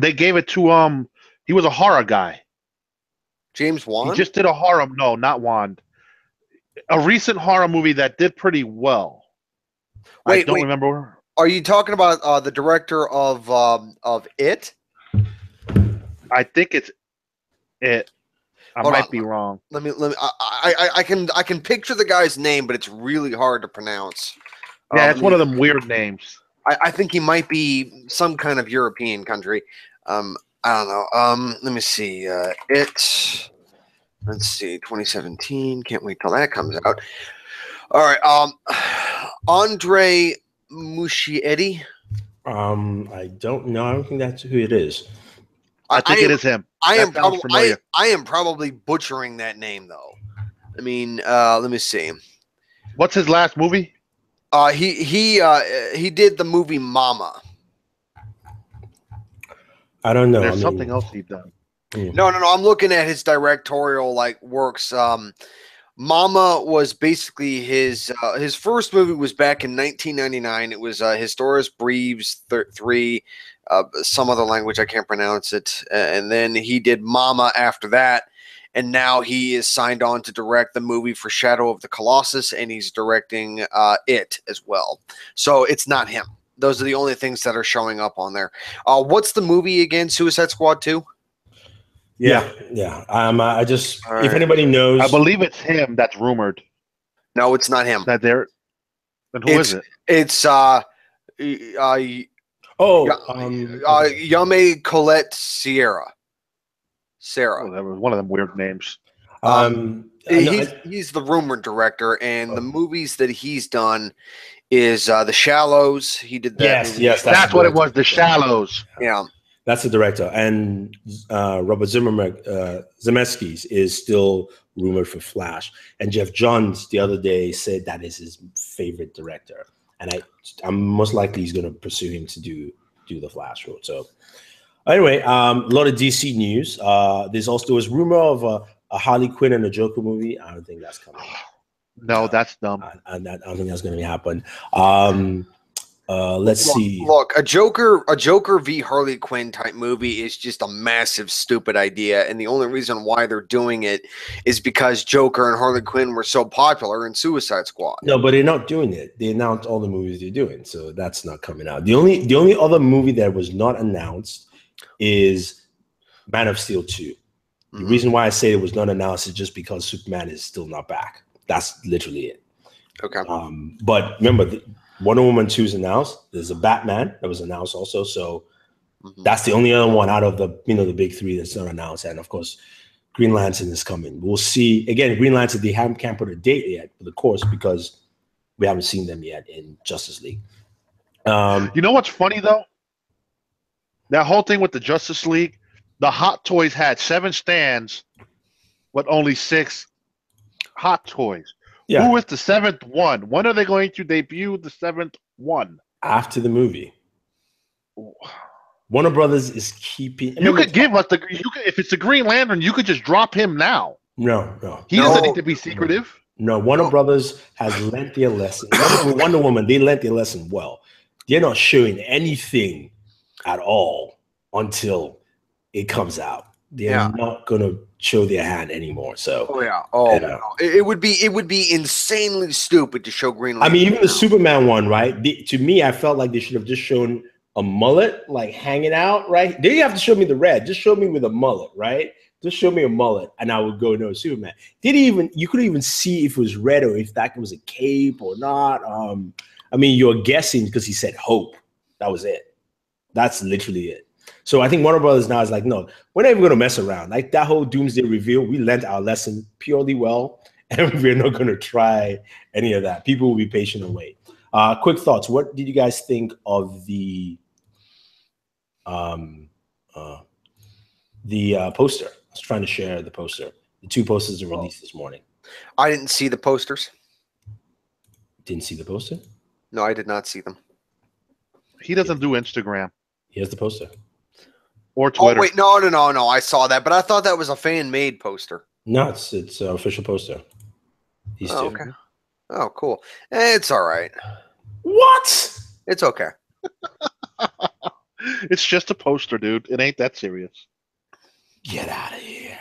They gave it to he was a horror guy. James Wan? He just did a horror, no, not Wan. A recent horror movie that did pretty well. I don't remember. Are you talking about the director of It? I think it's It. I might be wrong. Let me. I can picture the guy's name, but it's really hard to pronounce. Yeah, it's one of them weird names. I think he might be some kind of European country. I don't know. Let me see. It. Let's see. 2017. Can't wait till that comes out. All right. Andre Muschietti. I don't know. I don't think that's who it is. I think it is him. I am probably butchering that name though. I mean, let me see. What's his last movie? He did the movie Mama. I don't know. There's something else he done. No. I'm looking at his directorial works. Mama was basically his first movie was back in 1999. It was Historis Breves 3, some other language I can't pronounce it, and then he did Mama after that, and now he is signed on to direct the movie for Shadow of the Colossus, and he's directing It as well. So it's not him. Those are the only things that are showing up on there. What's the movie again? Suicide Squad 2? Yeah. I just, if anybody knows, I believe it's him that's rumored. No, it's not him. That there. Then who is it? It's Yame Colette Sarah. Oh, that was one of them weird names. He's the rumored director, and the movies that he's done is The Shallows. He did that. Yes, that's what it was. The Shallows. Yeah. That's the director, and Robert Zemeckis is still rumored for Flash. And Jeff Johns the other day said that is his favorite director, and I'm most likely he's going to pursue him to do the Flash role. So anyway, a lot of DC news. There was rumor of a Harley Quinn and a Joker movie. I don't think that's coming. No, that's dumb. I don't think that's going to happen. Let's see. Look, a Joker v Harley Quinn type movie is just a massive, stupid idea, and the only reason why they're doing it is because Joker and Harley Quinn were so popular in Suicide Squad. No, but they're not doing it. They announced all the movies they're doing, so that's not coming out. The only other movie that was not announced is Man of Steel 2. The reason why I say it was not announced is just because Superman is still not back. That's literally it. Okay. But remember, Wonder Woman 2 is announced. There's a Batman that was announced also. So that's the only other one out of the the big 3 that's not announced. And of course, Green Lantern is coming. We'll see. Again, Green Lantern, they can't put a date yet for the course because we haven't seen them yet in Justice League. You know what's funny though? That whole thing with the Justice League, the Hot Toys had 7 stands, but only 6 Hot Toys. Yeah. Who is the 7th one? When are they going to debut the 7th one? After the movie, Warner Brothers is keeping. You could give us if it's the Green Lantern, you could just drop him now. No. He doesn't need to be secretive. No, Warner Brothers has learned their lesson. Wonder Woman, they learned their lesson well. They're not showing anything at all until it comes out. They're not going to show their hand anymore. So, no. It would be insanely stupid to show Green Lantern. I mean, even the Superman one, right? To me, I felt like they should have just shown a mullet, like hanging out, right? They didn't have to show me the red. Just show me with a mullet, right? Just show me a mullet, and I would go, no, Superman. You couldn't even see if it was red or if that was a cape or not. I mean, you're guessing because he said hope. That was it. That's literally it. So I think Warner Brothers now is like, no, we're not even going to mess around. Like that whole Doomsday reveal, we learned our lesson purely well, and we're not going to try any of that. People will be patient and wait. Quick thoughts. What did you guys think of the poster? I was trying to share the poster. The 2 posters are released this morning. I didn't see the posters. Didn't see the poster? No, I did not see them. He doesn't do Instagram. Here's the poster. Or Twitter. Oh, wait, no. I saw that, but I thought that was a fan-made poster. No, it's an official poster. These two. Okay. Oh, cool. It's all right. What? It's okay. It's just a poster, dude. It ain't that serious. Get out of here.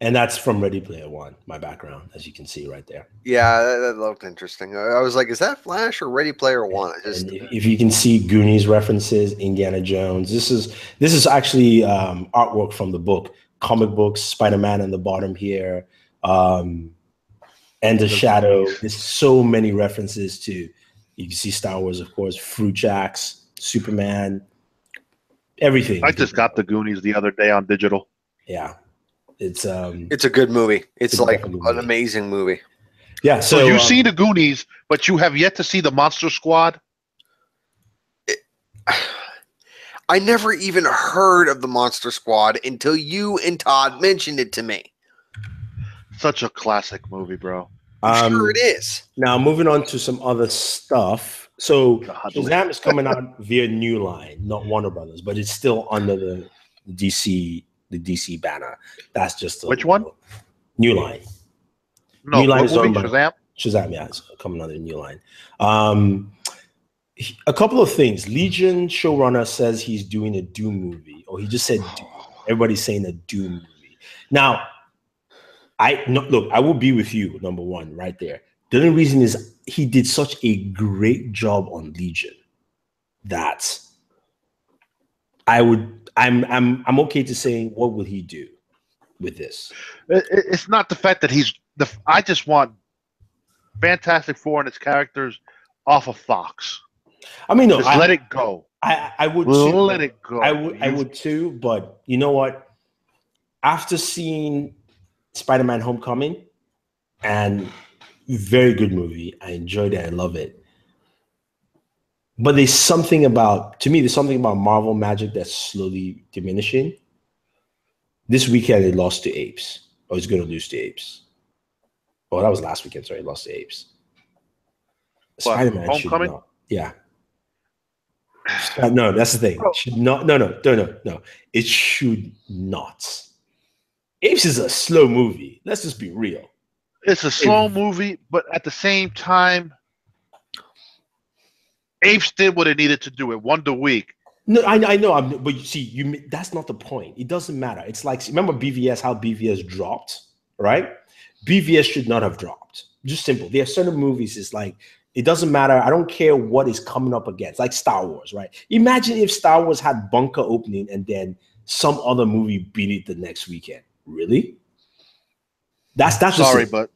And that's from Ready Player One, my background, as you can see right there. Yeah, that looked interesting. I was like, is that Flash or Ready Player One? If you can see Goonies references, Indiana Jones, this is actually artwork from the book, comic books, Spider-Man in the bottom here, and the Shadow. There's so many references to, you can see Star Wars, of course, Fruit Jacks, Superman, everything. I just got the Goonies the other day on digital. Yeah. It's a good movie. It's like an amazing movie. Yeah. So you've seen the Goonies, but you have yet to see the Monster Squad? I never even heard of the Monster Squad until you and Todd mentioned it to me. Such a classic movie, bro. I'm sure it is. Now, moving on to some other stuff. So Shazam is coming out via New Line, not Warner Brothers, but it's still under the DC banner. That's just which one? New Line. No, New Line is movie, Shazam? Shazam, yeah, it's coming under New Line. A couple of things. Legion showrunner says he's doing a Doom movie, or he just said Doom. Everybody's saying a Doom movie. Now, look, I will be with you, number one, right there. The only reason is he did such a great job on Legion that I'm okay to say, what will he do with this? It's not the fact that I just want Fantastic Four and its characters off of Fox. I mean, no, let it go. I would too. Let it go. I would too, but you know what? After seeing Spider-Man Homecoming, and very good movie, I enjoyed it, I love it. But there's something about Marvel magic that's slowly diminishing. This weekend it lost to Apes, or it's going to lose to Apes. Oh, that was last weekend. Sorry, it lost to Apes. Spider-Man Homecoming? should not. Yeah. No, that's the thing. Should not. No. It should not. Apes is a slow movie. Let's just be real. It's a slow movie, but at the same time, Apes did what it needed to do. It won the week. No, I know. But you see, that's not the point. It doesn't matter. It's like, remember BVS, how BVS dropped, right? BVS should not have dropped. Just simple. There are certain movies, it's like, it doesn't matter. I don't care what is coming up against, like Star Wars, right? Imagine if Star Wars had bunker opening and then some other movie beat it the next weekend. Really? That's just but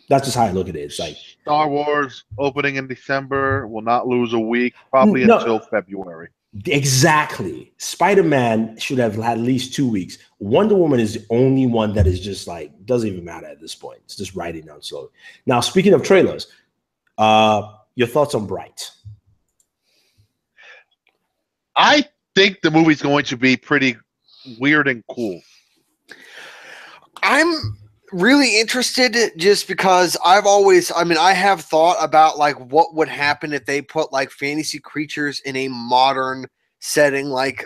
that's just how I look at it. It's like Star Wars opening in December will not lose a week, probably until February. Exactly. Spider-Man should have had at least 2 weeks. Wonder Woman is the only one that is just like, doesn't even matter at this point. It's just riding down slowly. Now, speaking of trailers, your thoughts on Bright? I think the movie's going to be pretty weird and cool. Really interested just because I have thought about like what would happen if they put like fantasy creatures in a modern setting, like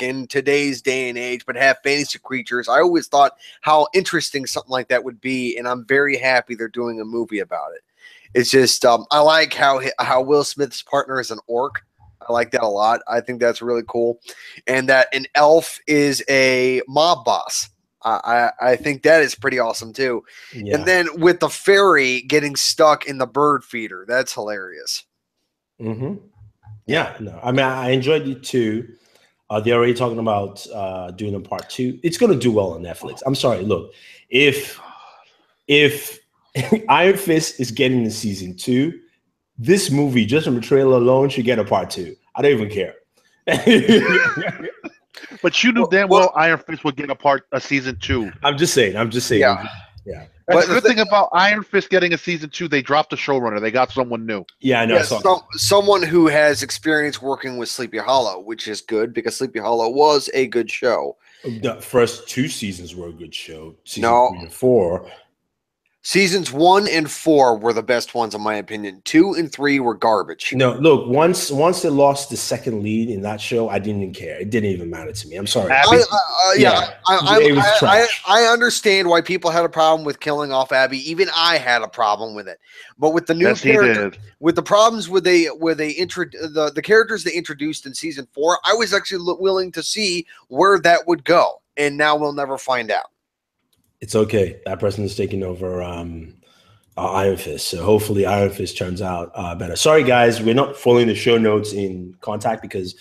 in today's day and age, but have fantasy creatures. I always thought how interesting something like that would be, and I'm very happy they're doing a movie about it. It's just I like how Will Smith's partner is an orc. I like that a lot. I think that's really cool, and that an elf is a mob boss. I think that is pretty awesome too. Yeah. And then with the fairy getting stuck in the bird feeder, that's hilarious. Mm-hmm. Yeah, no, I mean, I enjoyed it too. They're already talking about doing a part 2. It's going to do well on Netflix. I'm sorry. Look, if Iron Fist is getting the season 2, this movie, just from the trailer alone, should get a part 2. I don't even care. But you knew damn well Iron Fist would get a season 2. I'm just saying. Yeah. Yeah. But the good thing about Iron Fist getting a season 2, they dropped the showrunner. They got someone new. Yeah, I know. Yeah, someone who has experience working with Sleepy Hollow, which is good because Sleepy Hollow was a good show. The first 2 seasons were a good show. Season 3 and 4. Seasons 1 and 4 were the best ones, in my opinion. 2 and 3 were garbage. No, look, once they lost the second lead in that show, I didn't even care. It didn't even matter to me. I'm sorry. I understand why people had a problem with killing off Abby. Even I had a problem with it. But with the new character, with the problems with the characters they introduced in season 4, I was actually willing to see where that would go. And now we'll never find out. It's okay. That person is taking over Iron Fist. So hopefully Iron Fist turns out better. Sorry, guys. We're not following the show notes in contact because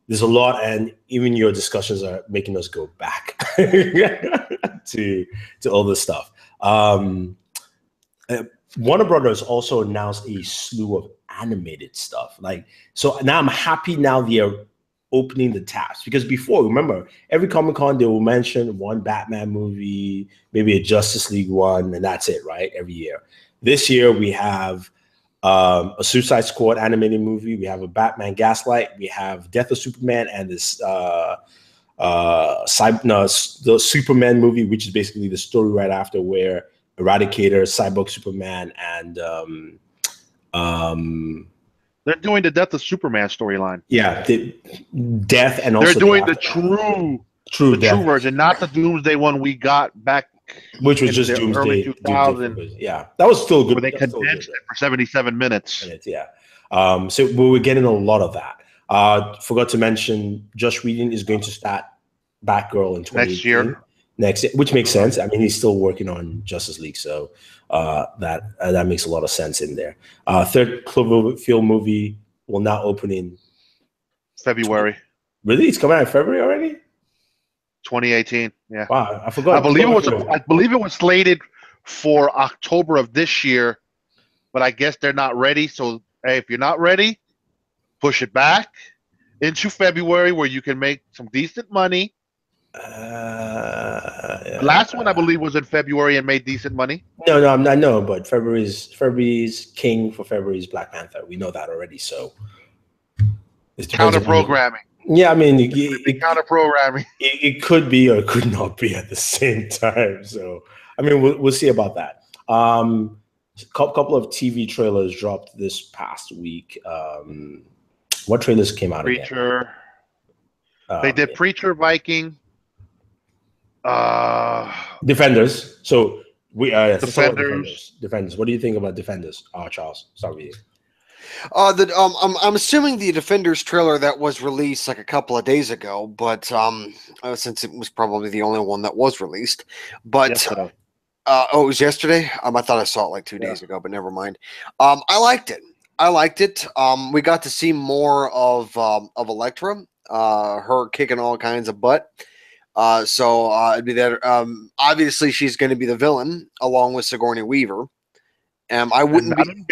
there's a lot, and even your discussions are making us go back to all this stuff. Warner Brothers also announced a slew of animated stuff. So now I'm happy now they're opening the tabs, because before, remember, every Comic-Con they will mention one Batman movie, maybe a Justice League one, and that's it, right? Every year. This year we have a Suicide Squad animated movie, we have a Batman Gaslight, we have Death of Superman, and this the Superman movie, which is basically the story right after, where Eradicator, Cyborg Superman, and they're doing the Death of Superman storyline. Yeah, death, and also they're doing the true version, not the Doomsday one we got back, which was just Doomsday. Early 2000s. Yeah, that was still good. Where they condensed it for 77 minutes. Yeah. So we were getting a lot of that. Forgot to mention, Josh Whedon is going to start Batgirl in 2018. Next year, which makes sense. I mean, he's still working on Justice League, so that makes a lot of sense in there. Third Cloverfield movie will now open in February. Really? It's coming out in February already? 2018. Yeah. Wow, I forgot. I believe it was slated for October of this year, but I guess they're not ready. So hey, if you're not ready, push it back into February, where you can make some decent money. The last one I believe was in February and made decent money. No, I know, but February's king for February's Black Panther. We know that already. So it's counter programming. Yeah, I mean, counter programming. It could be or it could not be at the same time. So I mean, we'll see about that. A couple of TV trailers dropped this past week. What trailers came out? Preacher. They did Preacher, Viking. Defenders. So Defenders. Defenders. What do you think about Defenders? Charles, start with you. I'm assuming the Defenders trailer that was released like a couple of days ago, but since it was probably the only one that was released, but it was yesterday. I thought I saw it like 2 days ago, but never mind. I liked it. We got to see more of Elektra, her kicking all kinds of butt. So it'd be that. Obviously, she's going to be the villain along with Sigourney Weaver. I wouldn't be.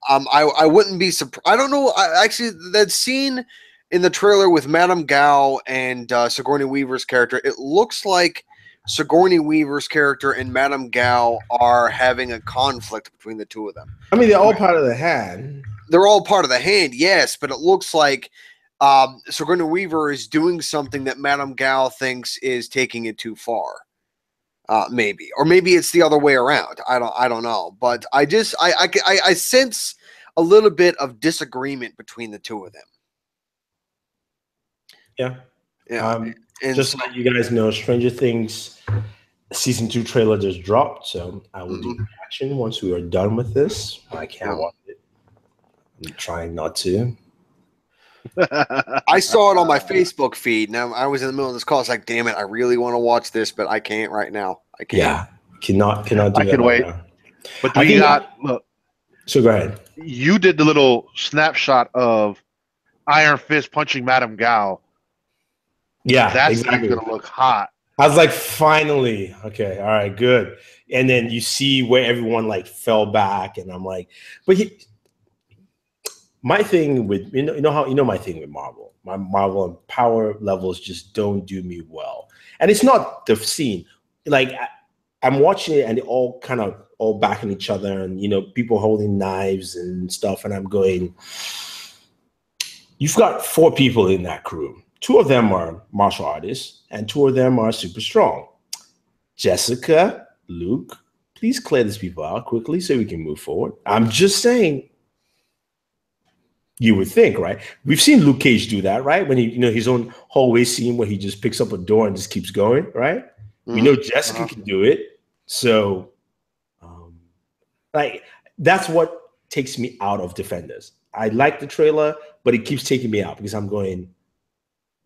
I wouldn't be surprised. I don't know. Actually, that scene in the trailer with Madame Gao and Sigourney Weaver's character, it looks like Sigourney Weaver's character and Madame Gao are having a conflict between the two of them. I mean, they're all part of the hand. They're all part of the hand, yes, but it looks like Sigourney Weaver is doing something that Madame Gao thinks is taking it too far. maybe, or maybe it's the other way around. I don't know. But I sense a little bit of disagreement between the two of them. Yeah. Yeah. Just so you guys know, Stranger Things season 2 trailer just dropped, so I will do reaction once we are done with this. I can't watch it. I'm trying not to. I saw it on my Facebook feed. Now I was in the middle of this call. It's like, damn it, I really want to watch this, but I can't right now. I can't. Yeah, cannot do that. I can wait. Now. But we got look. So go ahead. You did the little snapshot of Iron Fist punching Madame Gao. Yeah, that's exactly. Gonna look hot. I was like, finally, okay, all right, good. And then you see where everyone like fell back, and I'm like, but my thing with you know my thing with Marvel. My Marvel and power levels just don't do me well. And it's not the scene. Like I'm watching it and they're all kind of all backing each other and people holding knives and stuff. And I'm going, you've got 4 people in that crew. 2 of them are martial artists and 2 of them are super strong. Jessica, Luke, please clear these people out quickly so we can move forward. I'm just saying. You would think, right? We've seen Luke Cage do that, right? When he, his own hallway scene where he just picks up a door and just keeps going, right? We know Jessica can do it. So, like, that's what takes me out of Defenders. I like the trailer, but it keeps taking me out because I'm going,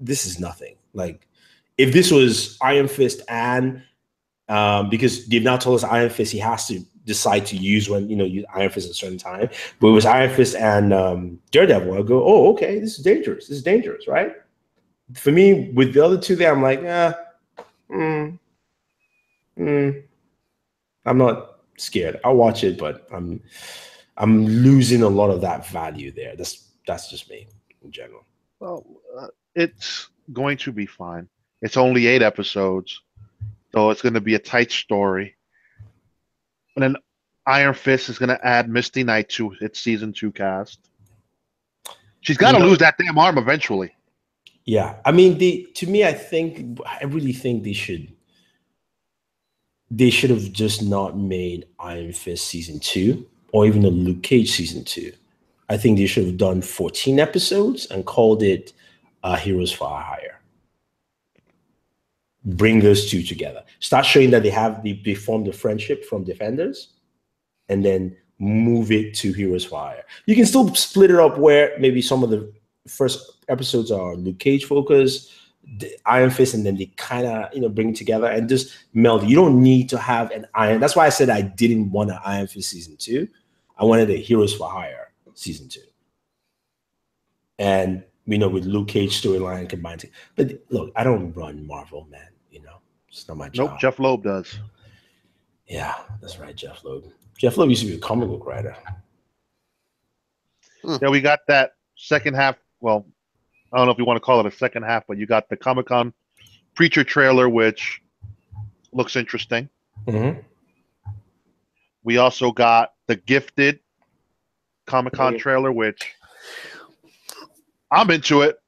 this is nothing. Like, if this was Iron Fist and, because they've now told us Iron Fist, he has to decide to use when use Iron Fist at a certain time. But it was Iron Fist and Daredevil. I'll go, oh, okay, this is dangerous. This is dangerous, right? For me, with the other 2 there, I'm like, I'm not scared. I'll watch it, but I'm losing a lot of that value there. That's just me in general. Well, it's going to be fine. It's only 8 episodes, so it's going to be a tight story. And then Iron Fist is going to add Misty Knight to its season 2 cast. She's got to lose that damn arm eventually. Yeah, I mean, I really think they should have just not made Iron Fist season 2 or even a Luke Cage season 2. I think they should have done 14 episodes and called it Heroes for Hire. Bring those 2 together. Start showing that they formed a friendship from Defenders, and then move it to Heroes for Hire. You can still split it up where maybe some of the first episodes are Luke Cage focus, Iron Fist, and then they kind of bring it together and just meld. You don't need to have an Iron. That's why I said I didn't want an Iron Fist season 2. I wanted a Heroes for Hire season 2. And with Luke Cage storyline combined. But look, I don't run Marvel, man. It's not my job. Nope, Jeff Loeb does. Yeah, that's right, Jeff Loeb. Jeff Loeb used to be a comic book writer. Yeah, we got that second half. Well, I don't know if you want to call it a second half, but you got the Comic-Con Preacher trailer, which looks interesting. Mm-hmm. We also got the Gifted Comic-Con trailer, which I'm into it.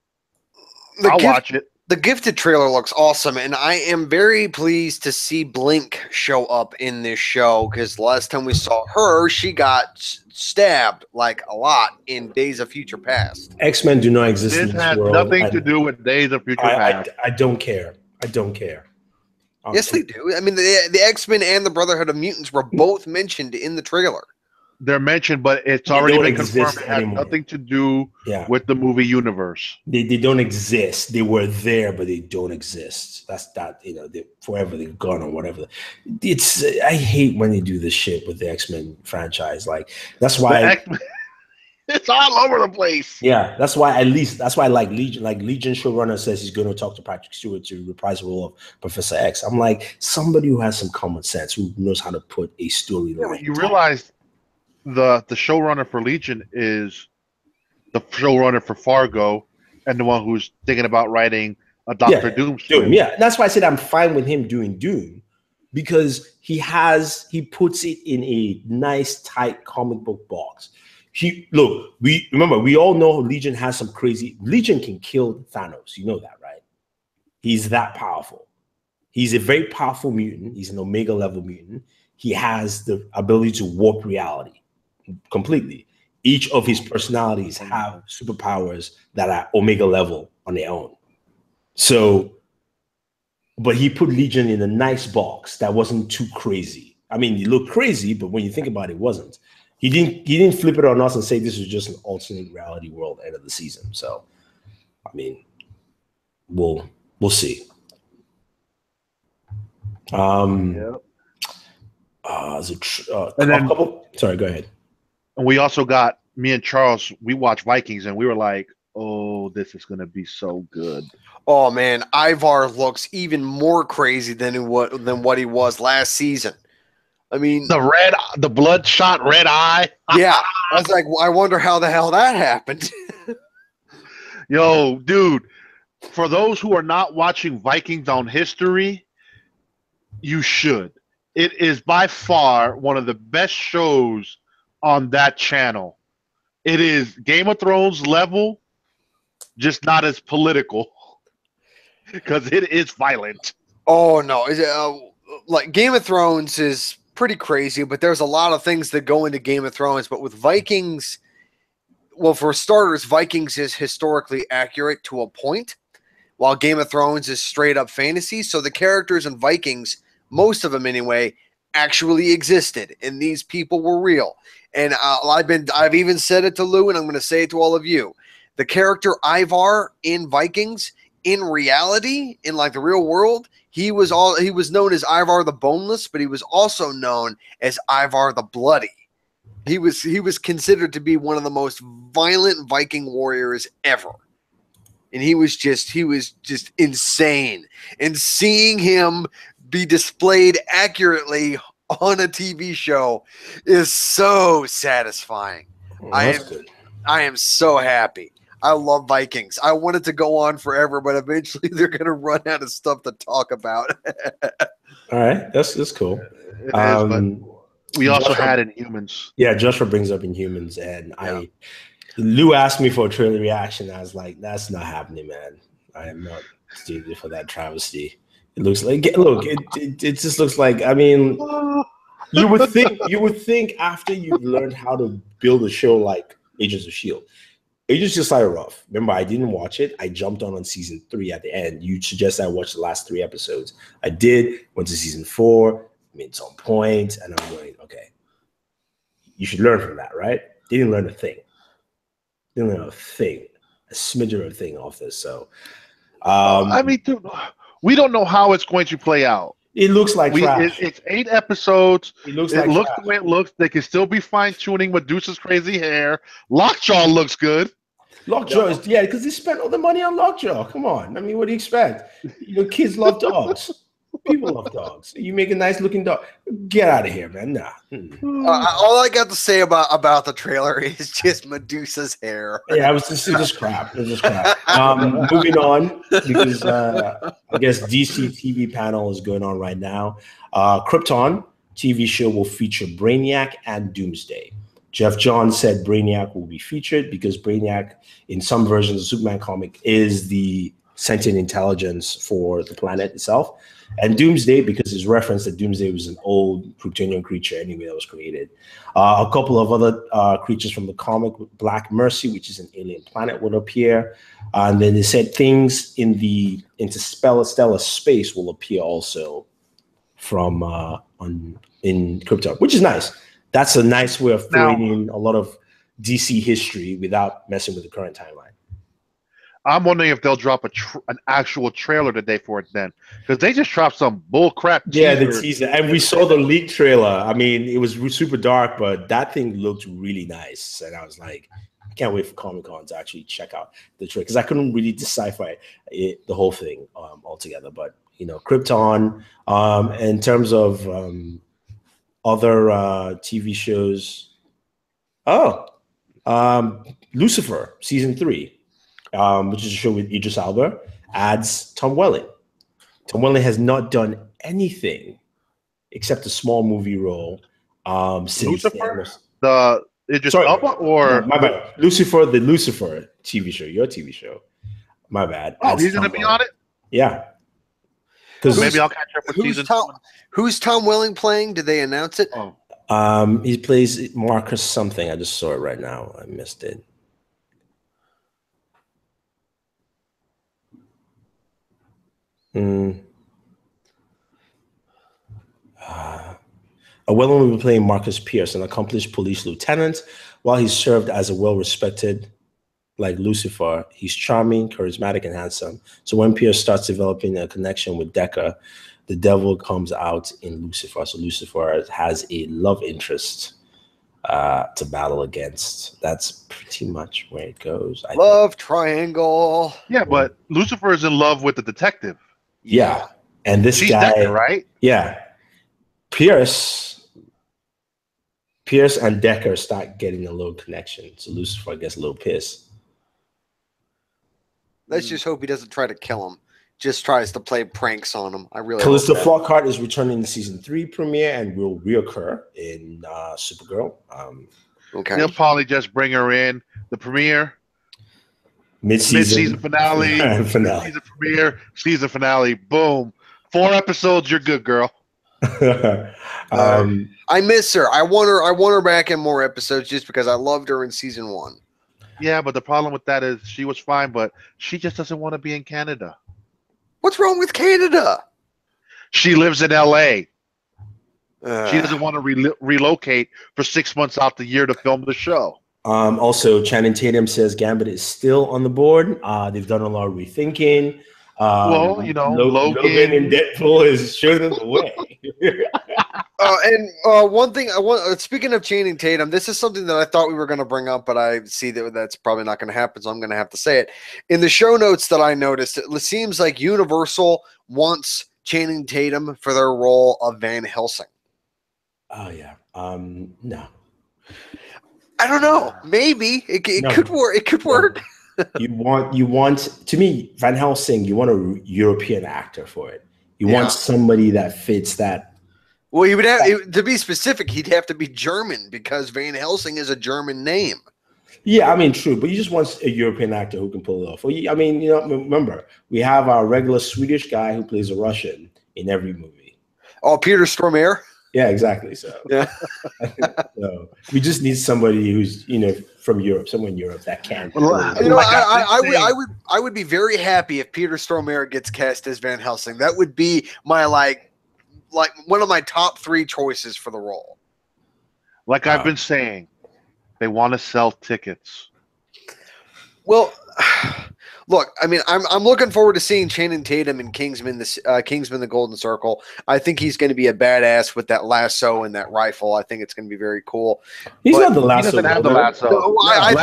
I'll watch it. The Gifted trailer looks awesome, and I am very pleased to see Blink show up in this show, because last time we saw her, she got stabbed like a lot in Days of Future Past. X-Men do not exist in this this has world. Nothing to do with Days of Future Past. I don't care. I don't care. Yes, they do. I mean, the X-Men and the Brotherhood of Mutants were both mentioned in the trailer. They're mentioned, but it's already been confirmed. It has nothing to do with the movie universe. They don't exist. They were there, but they don't exist. That's that. They forever they're gone or whatever. I hate when they do this shit with the X-Men franchise. Like that's why it's all over the place. Yeah, that's why I like Legion. Like Legion showrunner says he's going to talk to Patrick Stewart to reprise the role of Professor X. I'm like, somebody who has some common sense, who knows how to put a storyline. You realize the showrunner for Legion is the showrunner for Fargo and the one who's thinking about writing a Doctor Doom story. Doom, yeah. That's why I said I'm fine with him doing Doom, because he puts it in a nice tight comic book box. We all know Legion has some crazy. Legion can kill Thanos. You know that, right? He's that powerful. He's a very powerful mutant. He's an Omega level mutant. He has the ability to warp reality completely. Each of his personalities have superpowers that are Omega level on their own. So, but he put Legion in a nice box that wasn't too crazy. I mean, it looked crazy, but when you think about it, it wasn't. He didn't flip it on us and say this was just an alternate reality world end of the season. So, I mean, we'll see. Yep. And then sorry, go ahead. And we also got me and Charles. We watched Vikings, and we were like, "Oh, this is gonna be so good." Oh man, Ivar looks even more crazy than what he was last season. I mean, the bloodshot red eye. Yeah, I was like, well, I wonder how the hell that happened. Yo, dude, for those who are not watching Vikings on History, you should. It is by far one of the best shows on that channel. It is Game of Thrones level, just not as political, because it is violent. Oh no, like Game of Thrones is pretty crazy, but there's a lot of things that go into Game of Thrones. But with Vikings, well, for starters, Vikings is historically accurate to a point, while Game of Thrones is straight up fantasy. So the characters in Vikings, most of them anyway, actually existed, and these people were real. And I've even said it to Lou, and I'm going to say it to all of you. The character Ivar in Vikings, in reality, in like the real world, he was known as Ivar the Boneless, but he was also known as Ivar the Bloody. He was considered to be one of the most violent Viking warriors ever. And he was just insane. And seeing him be displayed accurately on a TV show is so satisfying. I am so happy. I love Vikings. I want it to go on forever, but eventually they're going to run out of stuff to talk about. All right, that's cool. We also had Inhumans. Yeah, Joshua brings up Inhumans, and Lou asked me for a trailer reaction. I was like, "That's not happening, man. I am not stupid for that travesty." It looks like it just looks like. I mean, you would think after you've learned how to build a show like Agents of S.H.I.E.L.D. Agents just started rough. Remember, I didn't watch it. I jumped on season 3 at the end. You suggested I watch the last 3 episodes. I did. Went to season 4. I mean, it's on point, and I'm going, okay. You should learn from that, right? They didn't learn a thing. They didn't learn a thing, a smidgen of a thing off this. So, I mean, dude, we don't know how it's going to play out. It looks like trash. It's 8 episodes. It looks the way it looks. They can still be fine tuning Medusa's crazy hair. Lockjaw looks good. Lockjaw is because they spent all the money on Lockjaw. Come on, I mean, what do you expect? Kids love dogs. People love dogs. You make a nice looking dog. Get out of here, man. Nah. All I got to say about the trailer is just Medusa's hair. Yeah, it was just crap. It was just crap. Moving on, because I guess DC TV panel is going on right now. Krypton TV show will feature Brainiac and Doomsday. Jeff Johns said Brainiac will be featured because Brainiac, in some versions of the Superman comic, is the sentient intelligence for the planet itself. And Doomsday, because it's referenced that Doomsday was an old Kryptonian creature anyway that was created. A couple of other creatures from the comic, Black Mercy, which is an alien planet, will appear. And then they said things in the interstellar space will appear also from in Krypton, which is nice. That's a nice way of throwing in a lot of DC history without messing with the current timeline. I'm wondering if they'll drop an actual trailer today for it then, because they just dropped some bull crap teaser. Yeah, the teaser, and we saw the leak trailer. I mean, it was super dark, but that thing looked really nice, and I was like, I can't wait for Comic-Con to actually check out the trailer because I couldn't really decipher the whole thing altogether. But Krypton. In terms of other TV shows, Lucifer season 3. Which is a show with Idris Elba, adds Tom Welling. Tom Welling has not done anything except a small movie role since Lucifer? The Idris Elba or my bad. Lucifer, the Lucifer TV show, your TV show. My bad. Oh, he's going to be on it? Yeah. Because maybe I'll catch up with season 2. Who's Tom Welling playing? Did they announce it? he plays Marcus something. I just saw it right now. I missed it. Welling will be playing Marcus Pierce, an accomplished police lieutenant. While he served as a well-respected, like Lucifer, he's charming, charismatic, and handsome. So when Pierce starts developing a connection with Decker, the devil comes out in Lucifer. So Lucifer has a love interest to battle against. That's pretty much where it goes. Love triangle. Yeah, but Lucifer is in love with the detective. Yeah. And this She's guy, Decker, right? Yeah. Pierce and Decker start getting a little connection. So Lucifer gets a little pissed. Let's just hope he doesn't try to kill him. Just tries to play pranks on him. I really Calista Flockhart is returning in season 3 premiere and will reoccur in Supergirl. Okay. They'll probably just bring her in. The premiere, mid-season finale, season premiere, season finale. Boom. 4 episodes. You're good, girl. I miss her. I want her back in more episodes just because I loved her in season 1. Yeah, but the problem with that is she was fine, but she just doesn't want to be in Canada. What's wrong with Canada? She lives in LA. She doesn't want to relocate for 6 months out the year to film the show. Also, Channing Tatum says Gambit is still on the board. They've done a lot of rethinking. Well, you know, Logan and Deadpool is showing them the way. One thing speaking of Channing Tatum, this is something that I thought we were going to bring up, but I see that that's probably not going to happen, so I'm going to have to say it. In the show notes that I noticed, it seems like Universal wants Channing Tatum for their role of Van Helsing. Oh yeah. No. I don't know. Maybe it could work. It could work. You want to me, Van Helsing, you want a European actor for it. You want somebody that fits that. Well, he would have to be specific. He'd have to be German because Van Helsing is a German name. Yeah, I mean, true, but you just want a European actor who can pull it off. I mean, remember, we have our regular Swedish guy who plays a Russian in every movie. Oh, Peter Stormare. Yeah, exactly. So, so we just need somebody who's from Europe, somewhere in Europe that can. I would be very happy if Peter Stormare gets cast as Van Helsing. That would be my like one of my top 3 choices for the role. Like I've been saying, they want to sell tickets. Well, look, I mean, I'm looking forward to seeing Channing Tatum in Kingsman, the Golden Circle. I think he's going to be a badass with that lasso and that rifle. I think it's going to be very cool. He's not the lasso. He doesn't have the lasso. No, I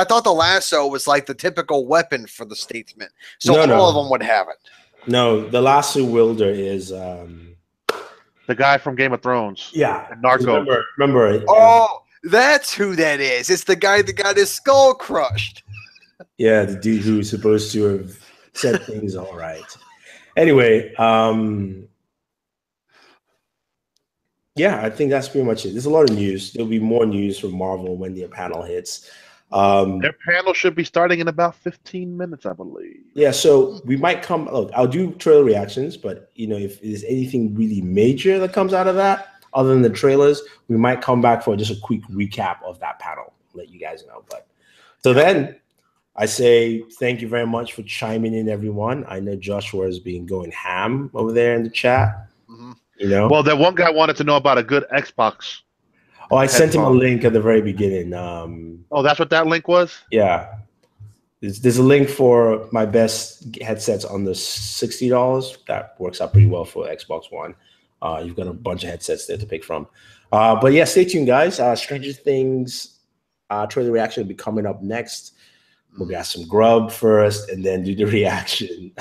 thought the lasso was like the typical weapon for the statesman. So all of them would have it. No, the lasso wielder is the guy from Game of Thrones. Yeah, Narco. Remember? Oh, that's who that is. It's the guy that got his skull crushed. Yeah, the dude who's supposed to have said things all right. Anyway, yeah, I think that's pretty much it. There's a lot of news. There'll be more news from Marvel when their panel hits. Their panel should be starting in about 15 minutes, I believe. Yeah, so we might come. Look, I'll do trailer reactions, but if there's anything really major that comes out of that, other than the trailers, we might come back for just a quick recap of that panel. Let you guys know. But so then, I say thank you very much for chiming in, everyone. I know Joshua has been going ham over there in the chat. Mm-hmm. Well, that one guy wanted to know about a good Xbox. Oh, I sent him a link at the very beginning. Oh, that's what that link was? Yeah. There's a link for my best headsets on the $60. That works out pretty well for Xbox One. You've got a bunch of headsets there to pick from. But yeah, stay tuned, guys. Stranger Things trailer reaction will be coming up next. We'll get some grub first and then do the reaction.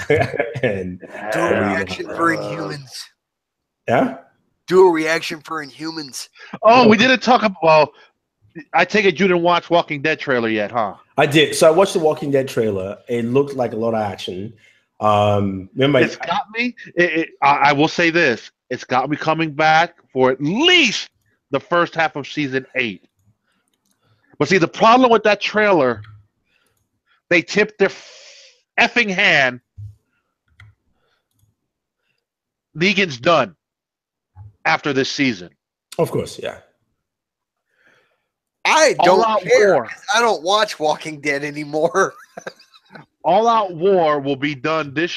And do a reaction for Inhumans. Yeah? Do a reaction for Inhumans. Oh, we didn't talk about. Well, I take it you didn't watch Walking Dead trailer yet, huh? I did. So I watched the Walking Dead trailer. It looked like a lot of action. Remember, it's got me. I will say this: it's got me coming back for at least the first half of season 8. But see, the problem with that trailer, they tipped their effing hand Negan's done after this season. Of course, yeah. I All don't Out care. War. 'Cause I don't watch Walking Dead anymore. All Out War will be done by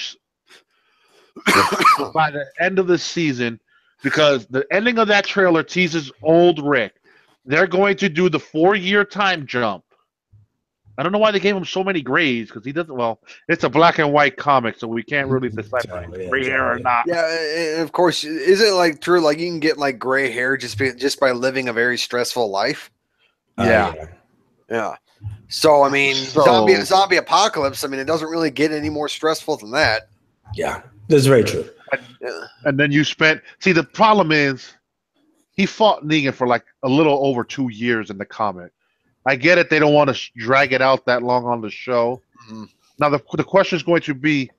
the end of the season because the ending of that trailer teases old Rick. They're going to do the 4-year time jump. I don't know why they gave him so many grays because he doesn't. Well, it's a black and white comic, so we can't really decipher if it's gray hair or not. Yeah, and of course, is it like true? Like you can get like gray hair just by living a very stressful life. Yeah. So I mean, So- zombie apocalypse. I mean, it doesn't really get any more stressful than that. Yeah, that's very true. Yeah. And then you spent. See, the problem is, he fought Negan for like a little over 2 years in the comic. I get it; they don't want to drag it out that long on the show. Mhm. Now, the question is going to be,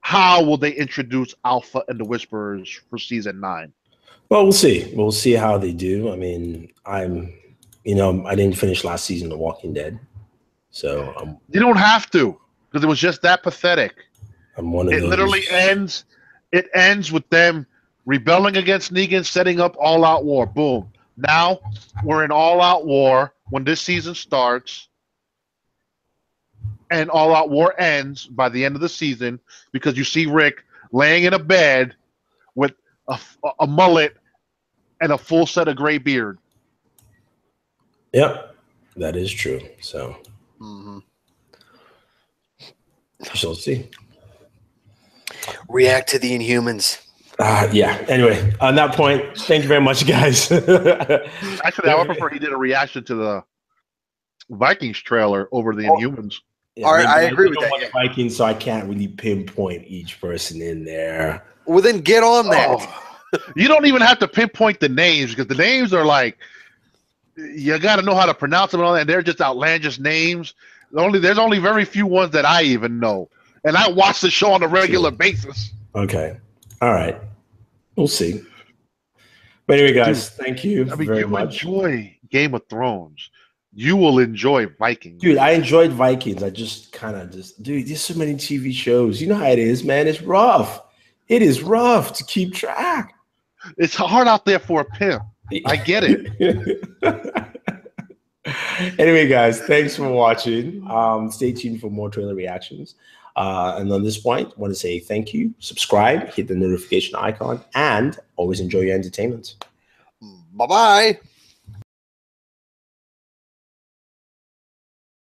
how will they introduce Alpha and the Whisperers for season 9? Well, we'll see. We'll see how they do. I mean, I didn't finish last season of Walking Dead, so You don't have to, because it was just that pathetic. I'm one of It those. literally ends. It ends with them rebelling against Negan, setting up All Out War. Boom. Now we're in All Out War when this season starts, and All Out War ends by the end of the season because you see Rick laying in a bed with a mullet and a full set of gray beard. Yep, that is true. So Mhm. we shall see. React to the Inhumans. Yeah. Anyway, on that point, thank you very much, guys. Actually, I would prefer he did a reaction to the Vikings trailer over the Inhumans. Yeah, All right, I agree with don't that, want the Vikings, so I can't really pinpoint each person in there. Well, then get on that. Oh, you don't even have to pinpoint the names because the names are like you got to know how to pronounce them and all that. And they're just outlandish names. There's only very few ones that I even know, and I watch the show on a regular basis. Okay. All right. We'll see. But anyway, guys, thank you very much. Enjoy Game of Thrones. You will enjoy Vikings. Dude, I enjoyed Vikings. I just dude, there's so many TV shows. You know how it is, man. It's rough. It is rough to keep track. It's hard out there for a pimp. I get it. Anyway, guys, thanks for watching. Stay tuned for more trailer reactions. And on this point, I want to say thank you. Subscribe, hit the notification icon, and always enjoy your entertainment. Bye-bye.